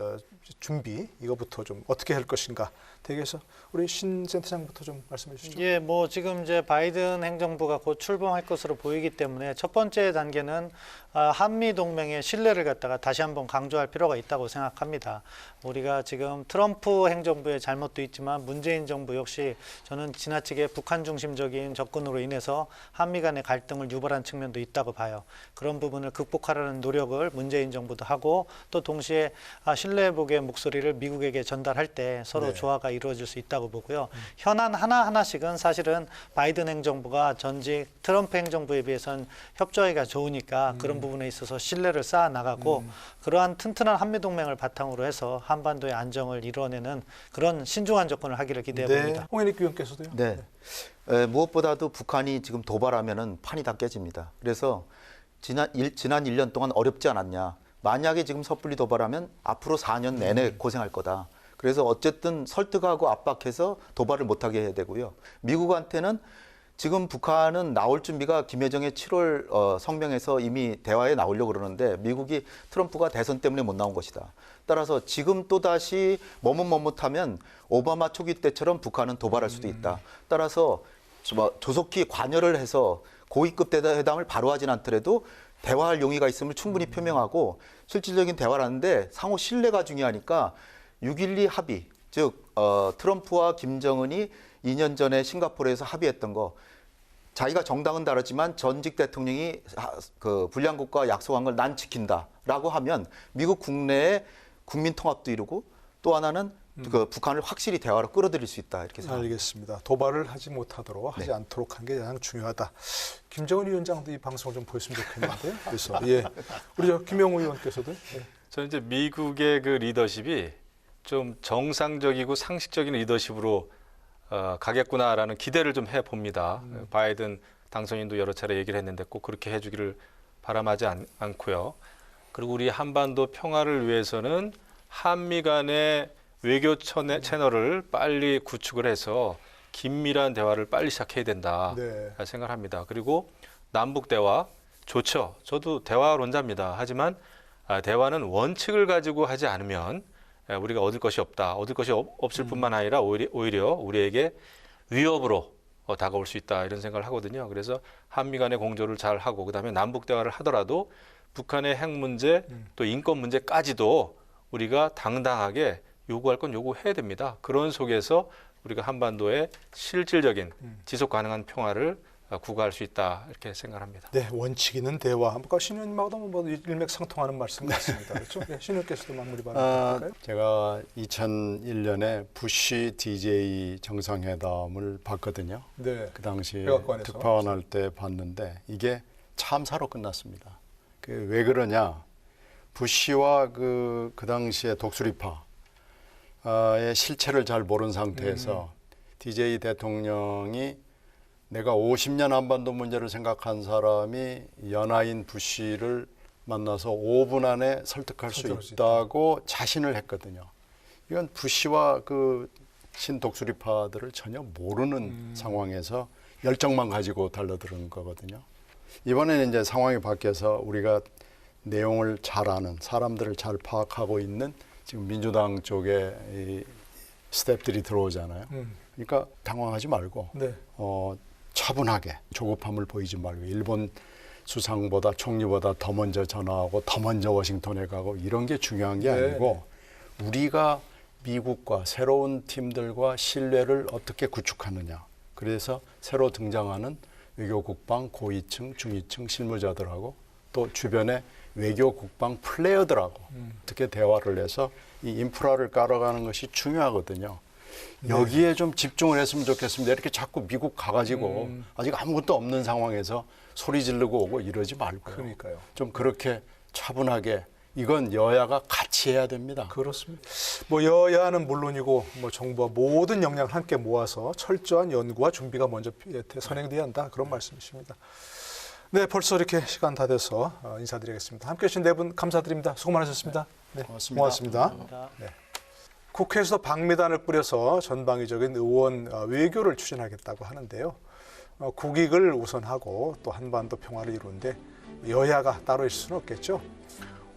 준비 이거부터 좀 어떻게 될 것인가? 대개서 우리 신 센터장부터 좀 말씀해 주시죠. 예, 뭐 지금 이제 바이든 행정부가 곧 출범할 것으로 보이기 때문에 첫 번째 단계는 한미 동맹의 신뢰를 갖다가 다시 한번 강조할 필요가 있다고 생각합니다. 우리가 지금 트럼프 행정부의 잘못도 있지만 문재인 정부 역시 저는 지나치게 북한 중심적인 접근으로 인해서 한미 간의 갈등을 유발한 측면도 있다고 봐요. 그런 부분을 극복하려는 노력을 문재인 정부도 하고 또 동시에 신뢰회복의 목소리를 미국에게 전달할 때 서로 네. 조화가 이루어질 수 있다고 보고요. 현안 하나하나씩은 사실은 바이든 행정부가 전직 트럼프 행정부에 비해서는 협조하기가 좋으니까 그런 부분에 있어서 신뢰를 쌓아 나가고 그러한 튼튼한 한미동맹을 바탕으로 해서 한반도의 안정을 이루어내는 그런 신중한 접근을 하기를 기대해 봅니다. 홍현익 의원께서도요. 네. 무엇보다도 북한이 지금 도발하면은 판이 다 깨집니다. 그래서 지난 1년 동안 어렵지 않았냐. 만약에 지금 섣불리 도발하면 앞으로 4년 내내 고생할 거다. 그래서 어쨌든 설득하고 압박해서 도발을 못하게 해야 되고요. 미국한테는 지금 북한은 나올 준비가 김여정의 7월 성명에서 이미 대화에 나오려고 그러는데 미국이 트럼프가 대선 때문에 못 나온 것이다. 따라서 지금 또다시 머뭇머뭇하면 오바마 초기 때처럼 북한은 도발할 수도 있다. 따라서 조속히 관여를 해서 고위급 회담을 바로 하진 않더라도 대화할 용의가 있음을 충분히 표명하고 실질적인 대화를 하는데 상호 신뢰가 중요하니까 6.12 합의, 즉 트럼프와 김정은이 2년 전에 싱가포르에서 합의했던 거 자기가 정당은 다르지만 전직 대통령이 그 불량국가와 약속한 걸 난 지킨다라고 하면 미국 국내에 국민 통합도 이루고 또 하나는 그 북한을 확실히 대화로 끌어들일 수 있다 이렇게 생각합니다. 알겠습니다. 도발을 하지 못하도록 하지 않도록 하는 게 가장 중요하다. 김정은 위원장도 이 방송을 좀 보였으면 좋겠는데요. 그래서 예, 우리 저 김영우 의원께서도. 예. 저는 이제 미국의 그 리더십이 좀 정상적이고 상식적인 리더십으로 가겠구나라는 기대를 좀 해봅니다. 바이든 당선인도 여러 차례 얘기를 했는데 꼭 그렇게 해주기를 바람하지 않고요. 그리고 우리 한반도 평화를 위해서는 한미 간의 외교 채널을 빨리 구축을 해서 긴밀한 대화를 빨리 시작해야 된다 생각을 합니다. 그리고 남북 대화 좋죠. 저도 대화론자입니다. 하지만 대화는 원칙을 가지고 하지 않으면 우리가 얻을 것이 없다. 얻을 것이 없을 뿐만 아니라 오히려 우리에게 위협으로 다가올 수 있다. 이런 생각을 하거든요. 그래서 한미 간의 공조를 잘 하고 그다음에 남북 대화를 하더라도 북한의 핵 문제 또 인권 문제까지도 우리가 당당하게 요구할 건 요구해야 됩니다. 그런 속에서 우리가 한반도의 실질적인 지속 가능한 평화를 구가할 수 있다 이렇게 생각합니다. 네, 원칙 있는 대화. 아까 신 의원님하고도 뭐 일맥상통하는 말씀 같습니다. 그렇죠? 네, 신 의원께서도 마무리 발언할까요? 제가 2001년에 부시 DJ 정상회담을 봤거든요. 네. 그 당시 백악관에서. 특파원할 때 봤는데 이게 참사로 끝났습니다. 왜 그러냐? 부시와 그 당시에 독수리파의 실체를 잘 모르는 상태에서 DJ 대통령이 내가 50년 한반도 문제를 생각한 사람이 연하인 부시를 만나서 5분 안에 설득할 수 있다고 자신을 했거든요. 이건 부시와 그 신독수리파들을 전혀 모르는 상황에서 열정만 가지고 달려드는 거거든요. 이번에는 이제 상황이 바뀌어서 우리가 내용을 잘 아는 사람들을 잘 파악하고 있는 지금 민주당 쪽에 이 스태프들이 들어오잖아요. 그러니까 당황하지 말고 네. 차분하게 조급함을 보이지 말고 일본 수상보다 총리보다 더 먼저 전화하고 더 먼저 워싱턴에 가고 이런 게 중요한 게 아니고 우리가 미국과 새로운 팀들과 신뢰를 어떻게 구축하느냐. 그래서 새로 등장하는 외교 국방 고위층, 중위층 실무자들하고 또 주변의 외교 국방 플레이어들하고 어떻게 대화를 해서 이 인프라를 깔아가는 것이 중요하거든요. 여기에 좀 집중을 했으면 좋겠습니다. 이렇게 자꾸 미국 가가지고 아직 아무것도 없는 상황에서 소리 지르고 오고 이러지 말고요. 그러니까요. 좀 그렇게 차분하게 이건 여야가 같이 해야 됩니다. 그렇습니다. 뭐 여야는 물론이고 뭐 정부와 모든 역량을 함께 모아서 철저한 연구와 준비가 먼저 선행돼야 한다. 그런 말씀이십니다. 네, 벌써 이렇게 시간 다 돼서 인사드리겠습니다. 함께해 주신 네 분 감사드립니다. 수고 많으셨습니다. 네, 고맙습니다. 네. 국회에서도 방미단을 꾸려서 전방위적인 의원 외교를 추진하겠다고 하는데요. 국익을 우선하고 또 한반도 평화를 이루는데 여야가 따로 있을 수는 없겠죠.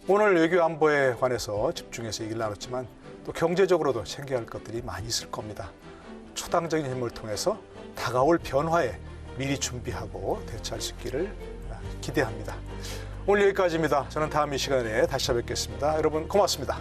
오늘 외교 안보에 관해서 집중해서 얘기를 나눴지만 또 경제적으로도 챙겨야 할 것들이 많이 있을 겁니다. 초당적인 힘을 통해서 다가올 변화에 미리 준비하고 대처할 수 있기를 기대합니다. 오늘 여기까지입니다. 저는 다음 이 시간에 다시 찾아뵙겠습니다. 여러분 고맙습니다.